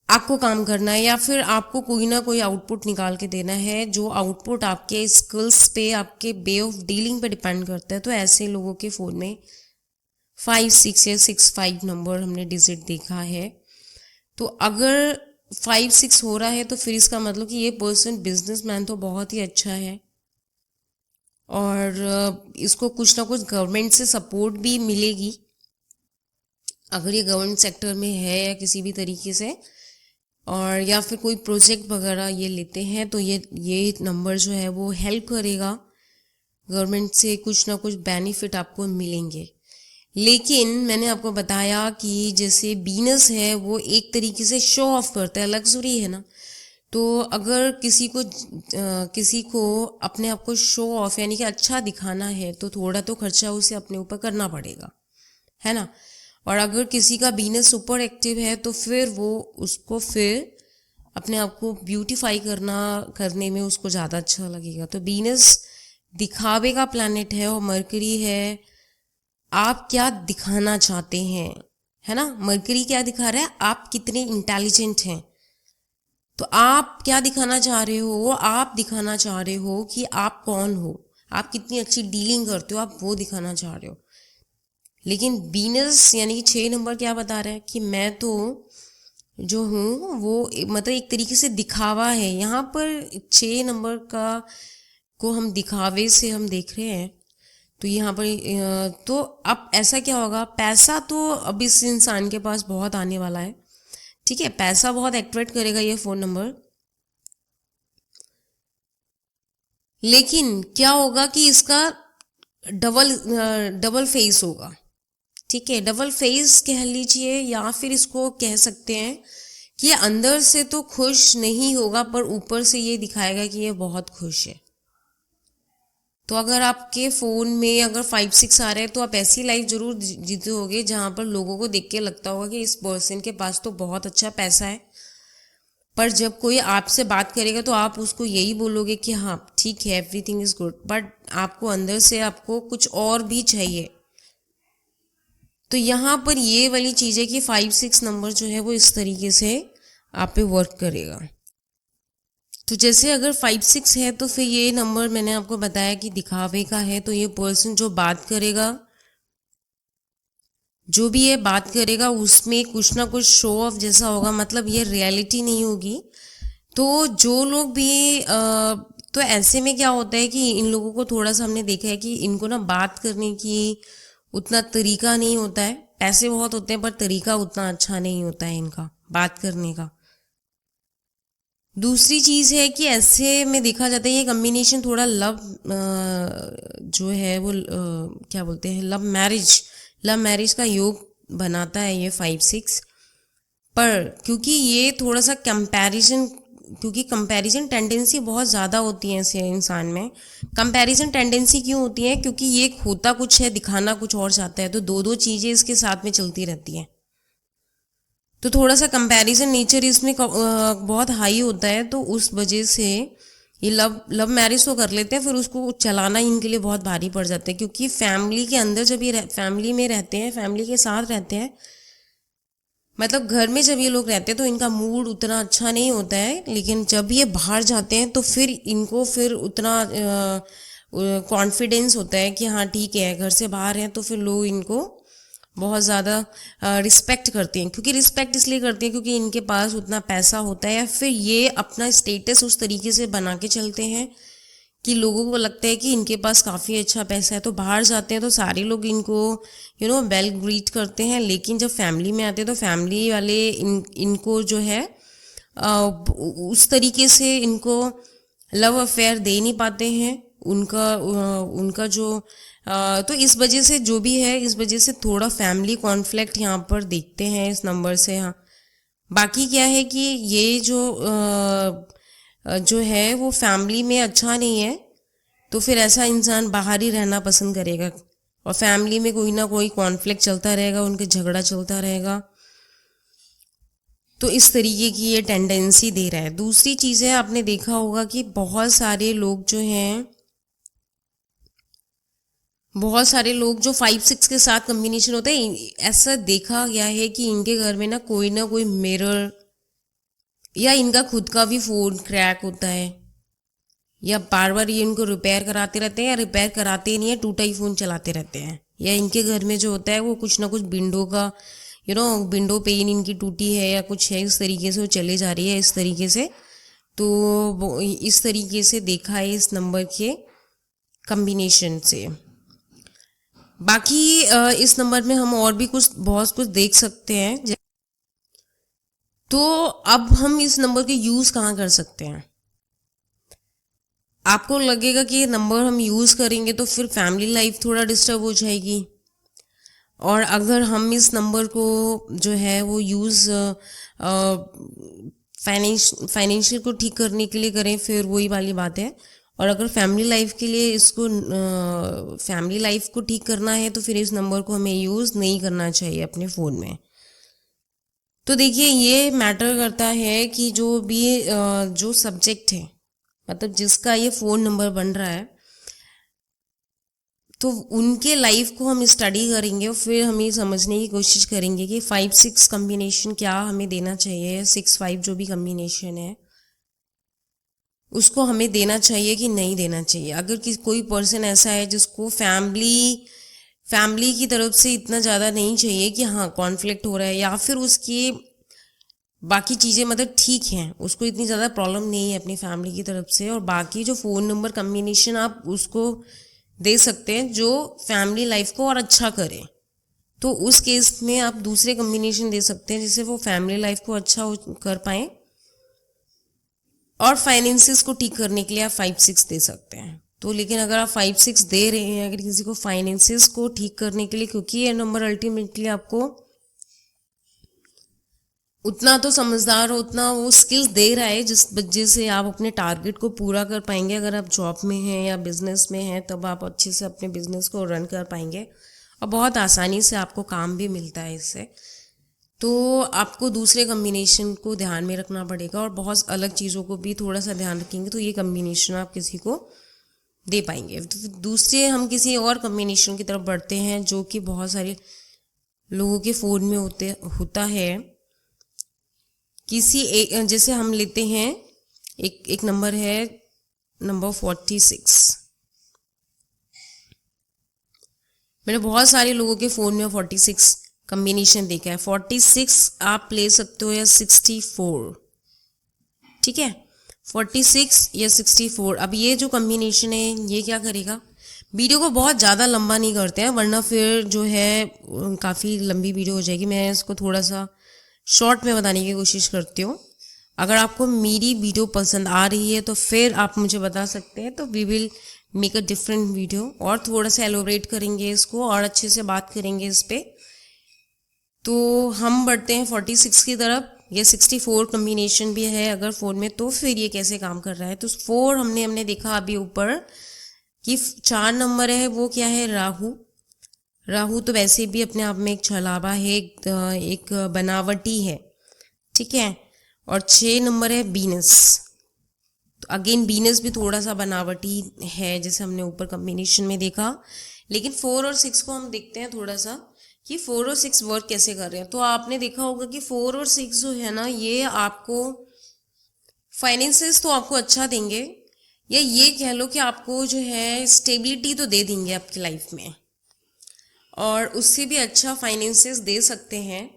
B: आपको काम करना है, या फिर आपको कोई ना कोई आउटपुट निकाल के देना है, जो आउटपुट आपके स्किल्स पे, आपके वे ऑफ डीलिंग पे डिपेंड करता है। तो ऐसे लोगों के फ़ोन में 5-6 या 6-5 नंबर हमने डिजिट देखा है। तो अगर 5-6 हो रहा है तो फिर इसका मतलब कि ये पर्सन बिजनेसमैन तो बहुत ही अच्छा है और इसको कुछ ना कुछ गवर्नमेंट से सपोर्ट भी मिलेगी अगर ये गवर्नमेंट सेक्टर में है या किसी भी तरीके से, और या फिर कोई प्रोजेक्ट वगैरह ये लेते हैं तो ये नंबर जो है वो हेल्प करेगा, गवर्नमेंट से कुछ ना कुछ बेनिफिट आपको मिलेंगे। लेकिन मैंने आपको बताया कि जैसे बीनस है वो एक तरीके से शो ऑफ करता है, लग्जरी है ना, तो अगर किसी को अपने आप को शो ऑफ यानी कि अच्छा दिखाना है तो थोड़ा तो खर्चा उसे अपने ऊपर करना पड़ेगा, है ना। और अगर किसी का बीनस सुपर एक्टिव है तो फिर वो उसको फिर अपने आप को ब्यूटीफाई करने में उसको ज़्यादा अच्छा लगेगा। तो बीनस दिखावे का प्लैनेट है और मरकरी है आप क्या दिखाना चाहते हैं, है ना। मरकरी क्या दिखा रहा है, आप कितने इंटेलिजेंट हैं, तो आप क्या दिखाना चाह रहे हो? आप दिखाना चाह रहे हो कि आप कौन हो, आप कितनी अच्छी डीलिंग करते हो, आप वो दिखाना चाह रहे हो। लेकिन वीनस यानी कि 6 नंबर क्या बता रहा है कि मैं तो जो हूँ वो मतलब एक तरीके से दिखावा है। यहाँ पर 6 नंबर का को हम दिखावे से हम देख रहे हैं। तो यहाँ पर तो अब ऐसा क्या होगा, पैसा तो अब इस इंसान के पास बहुत आने वाला है, ठीक है, पैसा बहुत अट्रैक्ट करेगा ये फ़ोन नंबर। लेकिन क्या होगा कि इसका डबल फेस होगा, ठीक है, डबल फेस कह लीजिए, या फिर इसको कह सकते हैं कि ये अंदर से तो खुश नहीं होगा पर ऊपर से ये दिखाएगा कि ये बहुत खुश है। तो अगर आपके फ़ोन में अगर 5-6 आ रहे हैं तो आप ऐसी लाइफ जरूर जीते होगे जहाँ पर लोगों को देख के लगता होगा कि इस पर्सन के पास तो बहुत अच्छा पैसा है, पर जब कोई आपसे बात करेगा तो आप उसको यही बोलोगे कि हाँ ठीक है, एवरीथिंग इज गुड, बट आपको अंदर से आपको कुछ और भी चाहिए। तो यहाँ पर ये वाली चीज़ है कि 5-6 नंबर जो है वो इस तरीके से आप पे वर्क करेगा। तो जैसे अगर 5-6 है तो फिर ये नंबर मैंने आपको बताया कि दिखावे का है। तो ये पर्सन जो बात करेगा, जो भी ये बात करेगा उसमें कुछ ना कुछ शो ऑफ जैसा होगा, मतलब ये रियलिटी नहीं होगी। तो जो लोग भी तो ऐसे में क्या होता है कि इन लोगों को थोड़ा सा हमने देखा है कि इनको ना बात करने की उतना तरीका नहीं होता है। पैसे बहुत होते हैं पर तरीका उतना अच्छा नहीं होता है इनका बात करने का। दूसरी चीज़ है कि ऐसे में देखा जाता है ये कम्बिनेशन थोड़ा लव जो है वो क्या बोलते हैं, लव मैरिज का योग बनाता है ये 5-6। पर क्योंकि ये थोड़ा सा कंपैरिजन टेंडेंसी बहुत ज़्यादा होती है ऐसे इंसान में। कंपैरिजन टेंडेंसी क्यों होती है? क्योंकि ये होता कुछ है, दिखाना कुछ और चाहता है, तो दो चीज़ें इसके साथ में चलती रहती हैं। तो थोड़ा सा कंपैरिजन नेचर इसमें बहुत हाई होता है, तो उस वजह से ये लव मैरिज तो कर लेते हैं, फिर उसको चलाना इनके लिए बहुत भारी पड़ जाता है। क्योंकि फैमिली के अंदर जब ये फैमिली में रहते हैं, फैमिली के साथ रहते हैं, मतलब घर में जब ये लोग रहते हैं तो इनका मूड उतना अच्छा नहीं होता है। लेकिन जब ये बाहर जाते हैं तो फिर इनको फिर उतना कॉन्फिडेंस होता है कि हाँ ठीक है, घर से बाहर हैं तो फिर लोग इनको बहुत ज़्यादा रिस्पेक्ट करते हैं। क्योंकि रिस्पेक्ट इसलिए करते हैं क्योंकि इनके पास उतना पैसा होता है, या फिर ये अपना स्टेटस उस तरीके से बना के चलते हैं कि लोगों को लगता है कि इनके पास काफ़ी अच्छा पैसा है। तो बाहर जाते हैं तो सारे लोग इनको वेल ग्रीट करते हैं। लेकिन जब फैमिली में आते हैं तो फैमिली वाले इनको जो है उस तरीके से इनको लव अफेयर दे नहीं पाते हैं। उनका जो तो इस वजह से जो भी है, इस वजह से थोड़ा फैमिली कॉन्फ्लिक्ट यहाँ पर देखते हैं इस नंबर से। हाँ, बाकी क्या है कि ये जो है वो फैमिली में अच्छा नहीं है, तो फिर ऐसा इंसान बाहर ही रहना पसंद करेगा और फैमिली में कोई ना कोई कॉन्फ्लिक्ट चलता रहेगा, उनके झगड़ा चलता रहेगा। तो इस तरीके की ये टेंडेंसी दे रहा है। दूसरी चीज़ है, आपने देखा होगा कि बहुत सारे लोग जो 5-6 के साथ कम्बिनेशन होता है, ऐसा देखा गया है कि इनके घर में ना कोई मिरर या इनका खुद का भी फ़ोन क्रैक होता है, या बार बार ये इनको रिपेयर कराते रहते हैं, या रिपेयर कराते ही नहीं है, टूटा ही फ़ोन चलाते रहते हैं। या इनके घर में जो होता है वो कुछ ना कुछ विंडो का विंडो पेन इनकी टूटी है या कुछ है, इस तरीके से वो चले जा रही है इस तरीके से। तो वो इस तरीके से देखा है इस नंबर के कम्बिनेशन से। बाकी इस नंबर में हम और भी बहुत कुछ देख सकते हैं। तो अब हम इस नंबर के यूज़ कहाँ कर सकते हैं? आपको लगेगा कि ये नंबर हम यूज़ करेंगे तो फिर फैमिली लाइफ थोड़ा डिस्टर्ब हो जाएगी, और अगर हम इस नंबर को जो है वो यूज़ फाइनेंशियल को ठीक करने के लिए करें, फिर वही वाली बात है। और अगर फैमिली लाइफ के लिए फैमिली लाइफ को ठीक करना है तो फिर इस नंबर को हमें यूज़ नहीं करना चाहिए अपने फ़ोन में। तो देखिए, ये मैटर करता है कि जो सब्जेक्ट है, मतलब जिसका ये फ़ोन नंबर बन रहा है, तो उनके लाइफ को हम स्टडी करेंगे और फिर हम ये समझने की कोशिश करेंगे कि 5-6 कम्बिनेशन क्या हमें देना चाहिए, 6-5 जो भी कम्बिनेशन है उसको हमें देना चाहिए कि नहीं देना चाहिए। अगर कोई पर्सन ऐसा है जिसको फैमिली की तरफ से इतना ज़्यादा नहीं चाहिए कि हाँ कॉन्फ्लिक्ट हो रहा है, या फिर उसकी बाकी चीज़ें मतलब ठीक हैं, उसको इतनी ज़्यादा प्रॉब्लम नहीं है अपनी फैमिली की तरफ से, और बाकी जो फ़ोन नंबर कम्बिनेशन आप उसको दे सकते हैं जो फैमिली लाइफ को और अच्छा करे, तो उस केस में आप दूसरे कम्बिनेशन दे सकते हैं जिससे वो फैमिली लाइफ को अच्छा कर पाएँ। और फाइनेंसिस को ठीक करने के लिए आप 5-6 दे सकते हैं। तो लेकिन अगर आप 5-6 दे रहे हैं अगर किसी को फाइनेंसिस को ठीक करने के लिए, क्योंकि ये नंबर अल्टीमेटली आपको उतना तो समझदार हो, उतना वो स्किल्स दे रहा है जिस वजह से आप अपने टारगेट को पूरा कर पाएंगे। अगर आप जॉब में हैं या बिजनेस में हैं तब आप अच्छे से अपने बिजनेस को रन कर पाएंगे और बहुत आसानी से आपको काम भी मिलता है इससे। तो आपको दूसरे कम्बिनेशन को ध्यान में रखना पड़ेगा और बहुत अलग चीज़ों को भी थोड़ा सा ध्यान रखेंगे तो ये कम्बिनेशन आप किसी को दे पाएंगे। तो दूसरे हम किसी और कम्बिनेशन की तरफ बढ़ते हैं जो कि बहुत सारे लोगों के फ़ोन में होता है। जैसे हम लेते हैं एक नंबर है नंबर 46। मैंने बहुत सारे लोगों के फ़ोन में 46 कम्बिनेशन देखा है। 46 आप ले सकते हो या 64, ठीक है, 46 या 64। अब ये जो कम्बिनेशन है ये क्या करेगा, वीडियो को बहुत ज़्यादा लंबा नहीं करते हैं वरना फिर जो है काफ़ी लंबी वीडियो हो जाएगी। मैं इसको थोड़ा सा शॉर्ट में बताने की कोशिश करती हूँ। अगर आपको मेरी वीडियो पसंद आ रही है तो फिर आप मुझे बता सकते हैं, तो we will make a different video और थोड़ा सा एलोबरेट करेंगे इसको और अच्छे से बात करेंगे इस पर। तो हम बढ़ते हैं 46 की तरफ। ये 64 कम्बिनेशन भी है अगर फ़ोन में, तो फिर ये कैसे काम कर रहा है। तो 4 हमने देखा अभी ऊपर कि 4 नंबर है वो क्या है, राहु तो वैसे भी अपने आप में एक छलावा है, एक बनावटी है, ठीक है। और 6 नंबर है वीनस, तो अगेन वीनस भी थोड़ा सा बनावटी है जैसे हमने ऊपर कम्बिनेशन में देखा। लेकिन 4 और 6 को हम देखते हैं थोड़ा सा कि 4 और 6 वर्क कैसे कर रहे हैं। तो आपने देखा होगा कि 4 और 6 जो है ना ये आपको फाइनेंसेस तो आपको अच्छा देंगे, या ये कह लो कि आपको जो है स्टेबिलिटी तो दे देंगे आपकी लाइफ में, और उससे भी अच्छा फाइनेंसेस दे सकते हैं।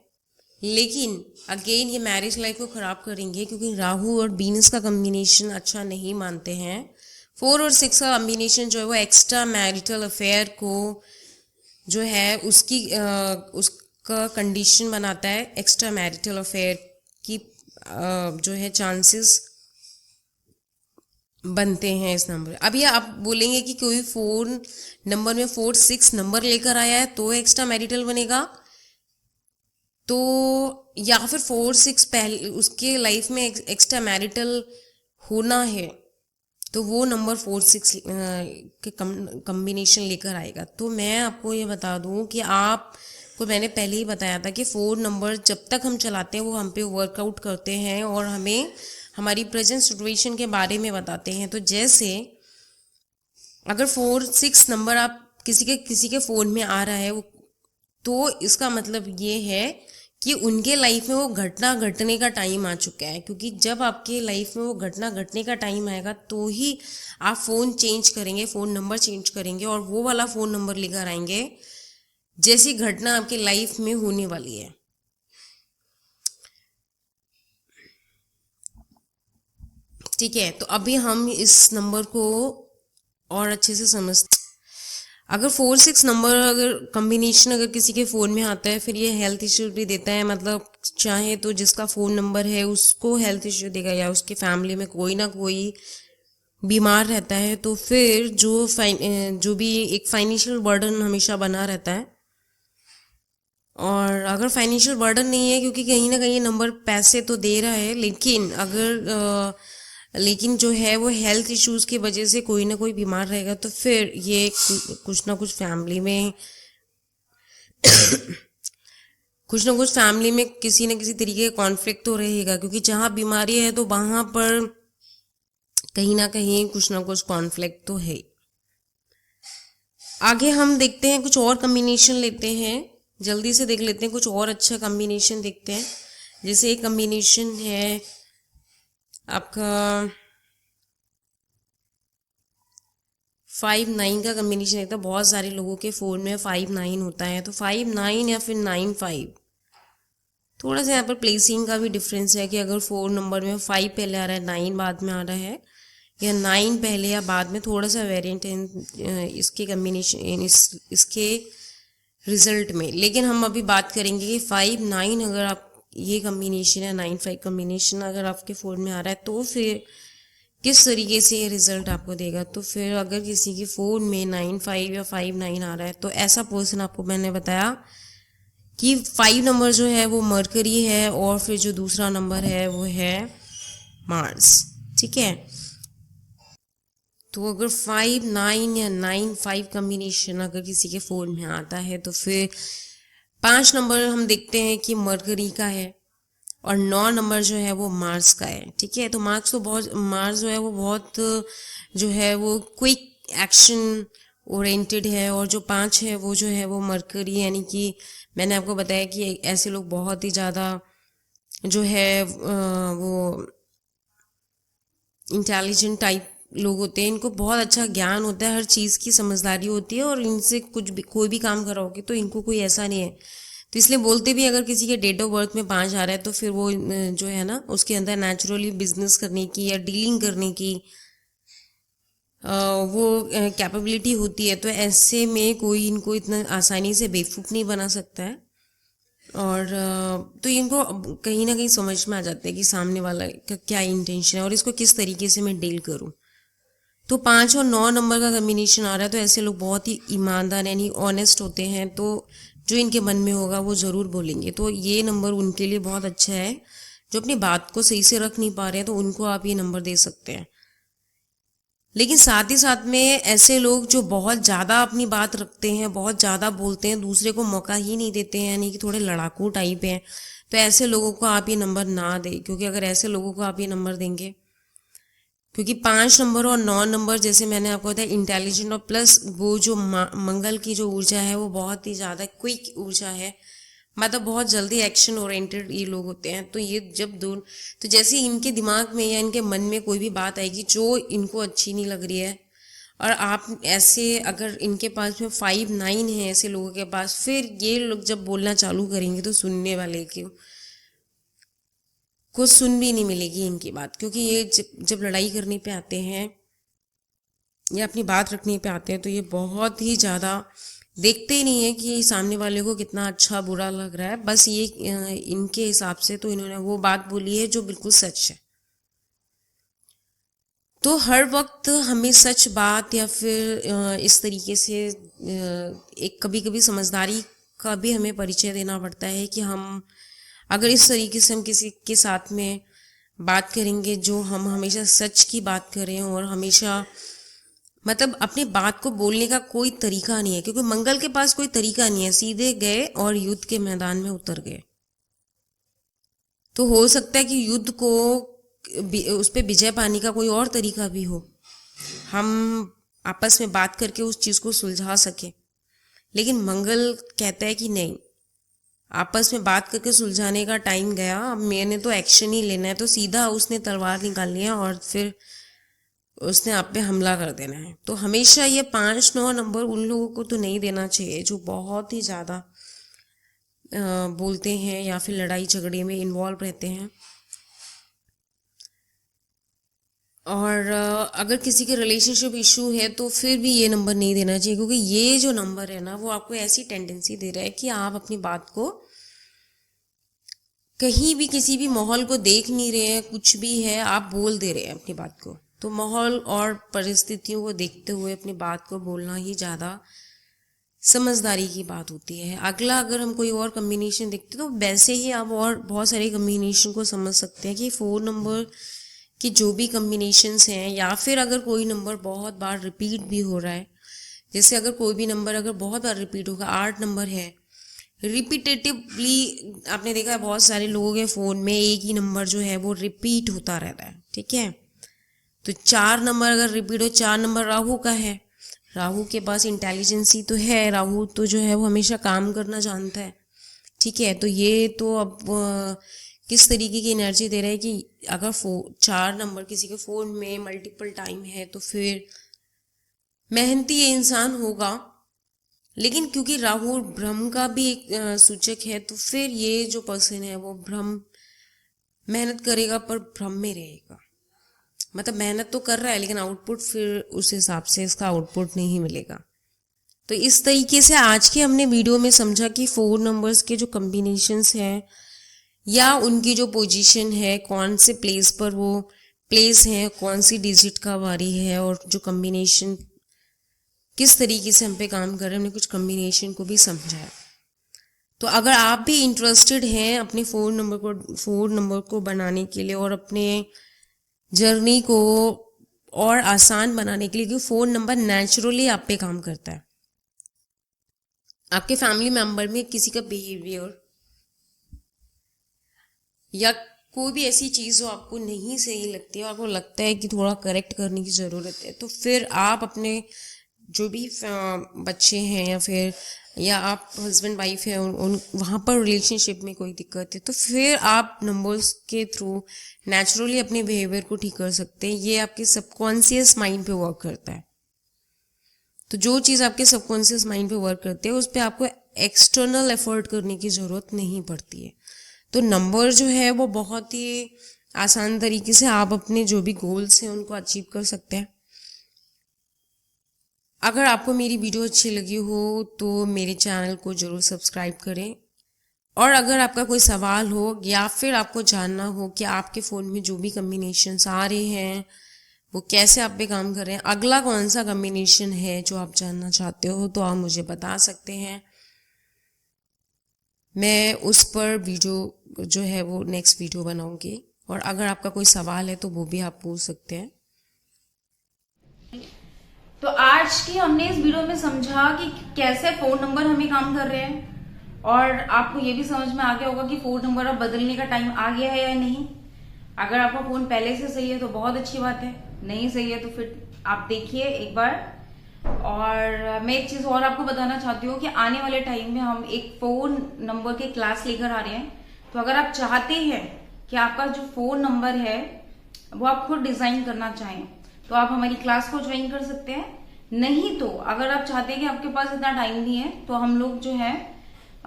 B: लेकिन अगेन ये मैरिज लाइफ को ख़राब करेंगे क्योंकि राहु और वीनस का कम्बिनेशन अच्छा नहीं मानते हैं। 4 और 6 का कम्बिनेशन जो है वो एक्स्ट्रा मैरिटल अफेयर को जो है उसका कंडीशन बनाता है, एक्स्ट्रा मैरिटल अफेयर की जो है चांसेस बनते हैं इस नंबर। अब ये आप बोलेंगे कि कोई फ़ोन नंबर में 4-6 नंबर लेकर आया है तो एक्स्ट्रा मैरिटल बनेगा, तो या फिर 4-6 पहले उसके लाइफ में एक्स्ट्रा मैरिटल होना है तो वो नंबर 4-6 के कम्बिनेशन लेकर आएगा। तो मैं आपको ये बता दूं कि आपको मैंने पहले ही बताया था कि 4 नंबर जब तक हम चलाते हैं वो हम पे वर्कआउट करते हैं और हमें हमारी प्रेजेंट सिचुएशन के बारे में बताते हैं। तो जैसे अगर 4-6 नंबर आप किसी के फ़ोन में आ रहा है तो इसका मतलब ये है कि उनके लाइफ में वो घटना घटने का टाइम आ चुका है, क्योंकि जब आपके लाइफ में वो घटना घटने का टाइम आएगा तो ही आप फ़ोन चेंज करेंगे, फ़ोन नंबर चेंज करेंगे और वो वाला फ़ोन नंबर लेकर आएंगे जैसी घटना आपके लाइफ में होने वाली है। ठीक है, तो अभी हम इस नंबर को और अच्छे से समझते। अगर 4-6 नंबर अगर कम्बिनेशन अगर किसी के फ़ोन में आता है फिर ये हेल्थ इश्यू भी देता है, मतलब चाहे तो जिसका फ़ोन नंबर है उसको हेल्थ इश्यू देगा या उसके फैमिली में कोई ना कोई बीमार रहता है, तो फिर जो भी एक फाइनेंशियल बर्डन हमेशा बना रहता है। और अगर फाइनेंशियल बर्डन नहीं है क्योंकि कहीं ना कहीं नंबर पैसे तो दे रहा है, लेकिन जो है वो हेल्थ इश्यूज़ की वजह से कोई ना कोई बीमार रहेगा, तो फिर ये कुछ ना कुछ फैमिली में किसी न किसी तरीके का कॉन्फ्लिक्ट तो रहेगा, क्योंकि जहाँ बीमारी है तो वहाँ पर कहीं ना कुछ कॉन्फ्लिक्ट तो है। आगे हम देखते हैं कुछ और कम्बिनेशन लेते हैं, जल्दी से देख लेते हैं कुछ और अच्छा कम्बिनेशन देखते हैं। जैसे एक कम्बिनेशन है आपका 5 9 का कम्बिनेशन देखता है, बहुत सारे लोगों के फ़ोन में 5 9 होता है, तो 5 9 या फिर 9 5। थोड़ा सा यहाँ पर प्लेसिंग का भी डिफरेंस है कि अगर 4 नंबर में 5 पहले आ रहा है, 9 बाद में आ रहा है, या 9 पहले या बाद में, थोड़ा सा वेरिएंट है इसके कम्बिनेशन इसके रिजल्ट में। लेकिन हम अभी बात करेंगे कि 5 9 अगर आप ये कम्बिनेशन है, 9 5 कम्बिनेशन अगर आपके फ़ोन में आ रहा है तो फिर किस तरीके से ये रिजल्ट आपको देगा। तो फिर अगर किसी के फ़ोन में 9 5 या 5 9 आ रहा है तो ऐसा पर्सन, आपको मैंने बताया कि 5 नंबर जो है वो मरकरी है, और फिर जो दूसरा नंबर है वो है मार्स। ठीक है, तो अगर 5 9 या 9 5 कम्बिनेशन अगर किसी के फ़ोन में आता है तो फिर 5 नंबर हम देखते हैं कि मरकरी का है, और 9 नंबर जो है वो मार्स का है। ठीक है, तो मार्स जो है वो बहुत जो है वो क्विक एक्शन ओरिएंटेड है, और जो 5 है वो जो है वो मरकरी, यानी कि मैंने आपको बताया कि ऐसे लोग बहुत ही ज़्यादा जो है वो इंटेलिजेंट टाइप लोग होते हैं, इनको बहुत अच्छा ज्ञान होता है, हर चीज़ की समझदारी होती है, और इनसे कोई भी काम कराओगे तो इनको कोई ऐसा नहीं है। तो इसलिए बोलते भी अगर किसी के डेट ऑफ बर्थ में 5 आ रहा है तो फिर वो जो है ना उसके अंदर नेचुरली बिजनेस करने की या डीलिंग करने की वो कैपेबिलिटी होती है। तो ऐसे में कोई इनको इतना आसानी से बेवकूफ़ नहीं बना सकता है, और तो इनको कहीं ना कहीं समझ में आ जाता है कि सामने वाला का क्या इंटेंशन है और इसको किस तरीके से मैं डील करूं। तो 5 और 9 नंबर का कम्बिनेशन आ रहा है तो ऐसे लोग बहुत ही ईमानदार यानी ऑनेस्ट होते हैं, तो जो इनके मन में होगा वो ज़रूर बोलेंगे। तो ये नंबर उनके लिए बहुत अच्छा है। जो अपनी बात को सही से रख नहीं पा रहे हैं तो उनको आप ये नंबर दे सकते हैं। लेकिन साथ ही साथ में ऐसे लोग जो बहुत ज़्यादा अपनी बात रखते हैं, बहुत ज़्यादा बोलते हैं, दूसरे को मौका ही नहीं देते हैं, यानी कि थोड़े लड़ाकू टाइप हैं, तो ऐसे लोगों को आप ये नंबर ना दें। क्योंकि अगर ऐसे लोगों को आप ये नंबर देंगे, क्योंकि 5 नंबर और 9 नंबर जैसे मैंने आपको बताया इंटेलिजेंट, और प्लस वो जो मंगल की जो ऊर्जा है वो बहुत ही ज़्यादा क्विक ऊर्जा है, मतलब बहुत जल्दी एक्शन ओरिएंटेड ये लोग होते हैं। तो ये जब तो जैसे इनके दिमाग में या इनके मन में कोई भी बात आएगी जो इनको अच्छी नहीं लग रही है, और आप ऐसे अगर इनके पास में 5 9 है ऐसे लोगों के पास, फिर ये लोग जब बोलना चालू करेंगे तो सुनने वाले को सुन भी नहीं मिलेगी इनकी बात। क्योंकि ये जब लड़ाई करने पे आते हैं या अपनी बात रखने पे आते हैं तो ये बहुत ही ज़्यादा देखते ही नहीं है कि सामने वाले को कितना अच्छा बुरा लग रहा है, बस ये इनके हिसाब से तो इन्होंने वो बात बोली है जो बिल्कुल सच है। तो हर वक्त हमें सच बात या फिर इस तरीके से एक कभी कभी समझदारी का भी हमें परिचय देना पड़ता है कि हम अगर इस तरीके से हम किसी के साथ में बात करेंगे जो हम हमेशा सच की बात करें, और हमेशा मतलब अपनी बात को बोलने का कोई तरीका नहीं है, क्योंकि मंगल के पास कोई तरीका नहीं है, सीधे गए और युद्ध के मैदान में उतर गए। तो हो सकता है कि युद्ध को उस पर विजय पाने का कोई और तरीका भी हो, हम आपस में बात करके उस चीज़ को सुलझा सके। लेकिन मंगल कहता है कि नहीं, आपस में बात करके सुलझाने का टाइम गया, अब मैंने तो एक्शन ही लेना है। तो सीधा उसने तलवार निकाल लिया और फिर उसने आप पे हमला कर देना है। तो हमेशा ये 5 9 नंबर उन लोगों को तो नहीं देना चाहिए जो बहुत ही ज़्यादा बोलते हैं या फिर लड़ाई झगड़े में इन्वॉल्व रहते हैं। और अगर किसी के रिलेशनशिप इशू है तो फिर भी ये नंबर नहीं देना चाहिए, क्योंकि ये जो नंबर है ना वो आपको ऐसी टेंडेंसी दे रहा है कि आप अपनी बात को कहीं भी किसी भी माहौल को देख नहीं रहे हैं, कुछ भी है आप बोल दे रहे हैं अपनी बात को। तो माहौल और परिस्थितियों को देखते हुए अपनी बात को बोलना ही ज़्यादा समझदारी की बात होती है। अगला अगर हम कोई और कम्बिनेशन देखते तो वैसे ही आप और बहुत सारे कम्बिनेशन को समझ सकते हैं कि 4 नंबर की जो भी कम्बिनेशंस हैं, या फिर अगर कोई नंबर बहुत बार रिपीट भी हो रहा है, जैसे अगर कोई भी नंबर अगर बहुत बार रिपीट होगा, 8 नंबर है रिपीटेटिवली, आपने देखा है बहुत सारे लोगों के फ़ोन में एक ही नंबर जो है वो रिपीट होता रहता है। ठीक है, तो 4 नंबर अगर रिपीट हो, 4 नंबर राहु का है, राहु के पास इंटेलिजेंसी तो है, राहु तो जो है वो हमेशा काम करना जानता है। ठीक है, तो ये तो अब किस तरीके की एनर्जी दे रहा है कि अगर 4 नंबर किसी के फ़ोन में मल्टीपल टाइम है तो फिर मेहनती ये इंसान होगा, लेकिन क्योंकि राहु भ्रम का भी एक सूचक है, तो फिर ये जो पर्सन है वो मेहनत करेगा पर भ्रम में रहेगा। मतलब मेहनत तो कर रहा है लेकिन आउटपुट फिर उस हिसाब से इसका आउटपुट नहीं मिलेगा। तो इस तरीके से आज के हमने वीडियो में समझा कि 4 नंबर्स के जो कॉम्बिनेशंस हैं या उनकी जो पोजीशन है, कौन से प्लेस पर वो प्लेस है, कौन सी डिजिट का बारी है, और जो कॉम्बिनेशन किस तरीके से हम पे काम कर रहे हैं, हमने कुछ कॉम्बिनेशन को भी समझा है। तो अगर आप भी इंटरेस्टेड हैं अपने 4 नंबर को बनाने के लिए और अपने जर्नी को और आसान बनाने के लिए, क्योंकि 4 नंबर नेचुरली आप पे काम करता है। आपके फैमिली मेंबर में किसी का बिहेवियर या कोई भी ऐसी चीज़ जो आपको नहीं सही लगती है और आपको लगता है कि थोड़ा करेक्ट करने की ज़रूरत है, तो फिर आप अपने जो भी बच्चे हैं या आप हस्बैंड वाइफ है उन वहाँ पर रिलेशनशिप में कोई दिक्कत है, तो फिर आप नंबर्स के थ्रू नेचुरली अपने बिहेवियर को ठीक कर सकते हैं। ये आपके सबकॉन्शियस माइंड पे वर्क करता है। तो जो चीज़ आपके सबकॉन्शियस माइंड पे वर्क करती है उस पर आपको एक्सटर्नल एफर्ट करने की ज़रूरत नहीं पड़ती है। तो नंबर जो है वो बहुत ही आसान तरीके से आप अपने जो भी गोल्स हैं उनको अचीव कर सकते हैं। अगर आपको मेरी वीडियो अच्छी लगी हो तो मेरे चैनल को ज़रूर सब्सक्राइब करें, और अगर आपका कोई सवाल हो या फिर आपको जानना हो कि आपके फ़ोन में जो भी कॉम्बिनेशंस आ रहे हैं वो कैसे आप पे काम कर रहे हैं, अगला कौन सा कॉम्बिनेशन है जो आप जानना चाहते हो, तो आप मुझे बता सकते हैं। मैं उस पर वीडियो जो है वो नेक्स्ट वीडियो बनाऊंगी, और अगर आपका कोई सवाल है तो वो भी आप पूछ सकते हैं।
A: तो आज की हमने इस वीडियो में समझा कि कैसे 4 नंबर हमें काम कर रहे हैं, और आपको ये भी समझ में आ गया होगा कि 4 नंबर अब बदलने का टाइम आ गया है या नहीं। अगर आपका फोन पहले से सही है तो बहुत अच्छी बात है, नहीं सही है तो फिर आप देखिए एक बार। और मैं एक चीज और आपको बताना चाहती हूँ कि आने वाले टाइम में हम एक 4 नंबर की क्लास लेकर आ रहे हैं। तो अगर आप चाहते हैं कि आपका जो 4 नंबर है वो आप खुद डिजाइन करना चाहें तो आप हमारी क्लास को ज्वाइन कर सकते हैं। नहीं तो अगर आप चाहते हैं कि आपके पास इतना टाइम नहीं है तो हम लोग जो है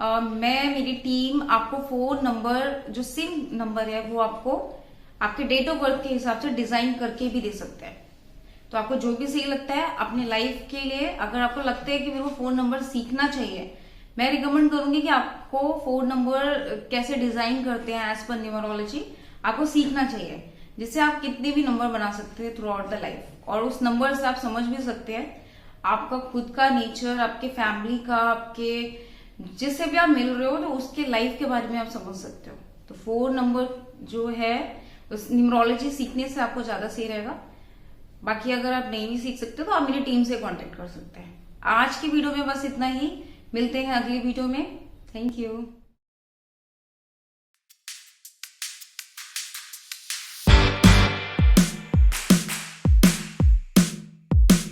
A: मेरी टीम आपको 4 नंबर जो सिम नंबर है वो आपको आपके डेट ऑफ बर्थ के हिसाब से डिजाइन करके भी दे सकते हैं। तो आपको जो भी सही लगता है अपने लाइफ के लिए, अगर आपको लगता है कि मेरे को 4 नंबर सीखना चाहिए, मैं रिकमेंड करूंगी कि आपको 4 नंबर कैसे डिजाइन करते हैं एज पर न्यूमरोलॉजी आपको सीखना चाहिए, जिससे आप कितने भी नंबर बना सकते हैं थ्रू आउट द लाइफ। और उस नंबर से आप समझ भी सकते हैं आपका खुद का नेचर, आपके फैमिली का, आपके जिससे भी आप मिल रहे हो तो उसके लाइफ के बारे में आप समझ सकते हो। तो 4 नंबर जो है उस न्यूमरोलॉजी सीखने से आपको ज्यादा सही रहेगा। बाकी अगर आप नहीं भी सीख सकते तो आप मेरी टीम से कांटेक्ट कर सकते हैं। आज की वीडियो में बस इतना ही, मिलते हैं अगली वीडियो में। Thank you.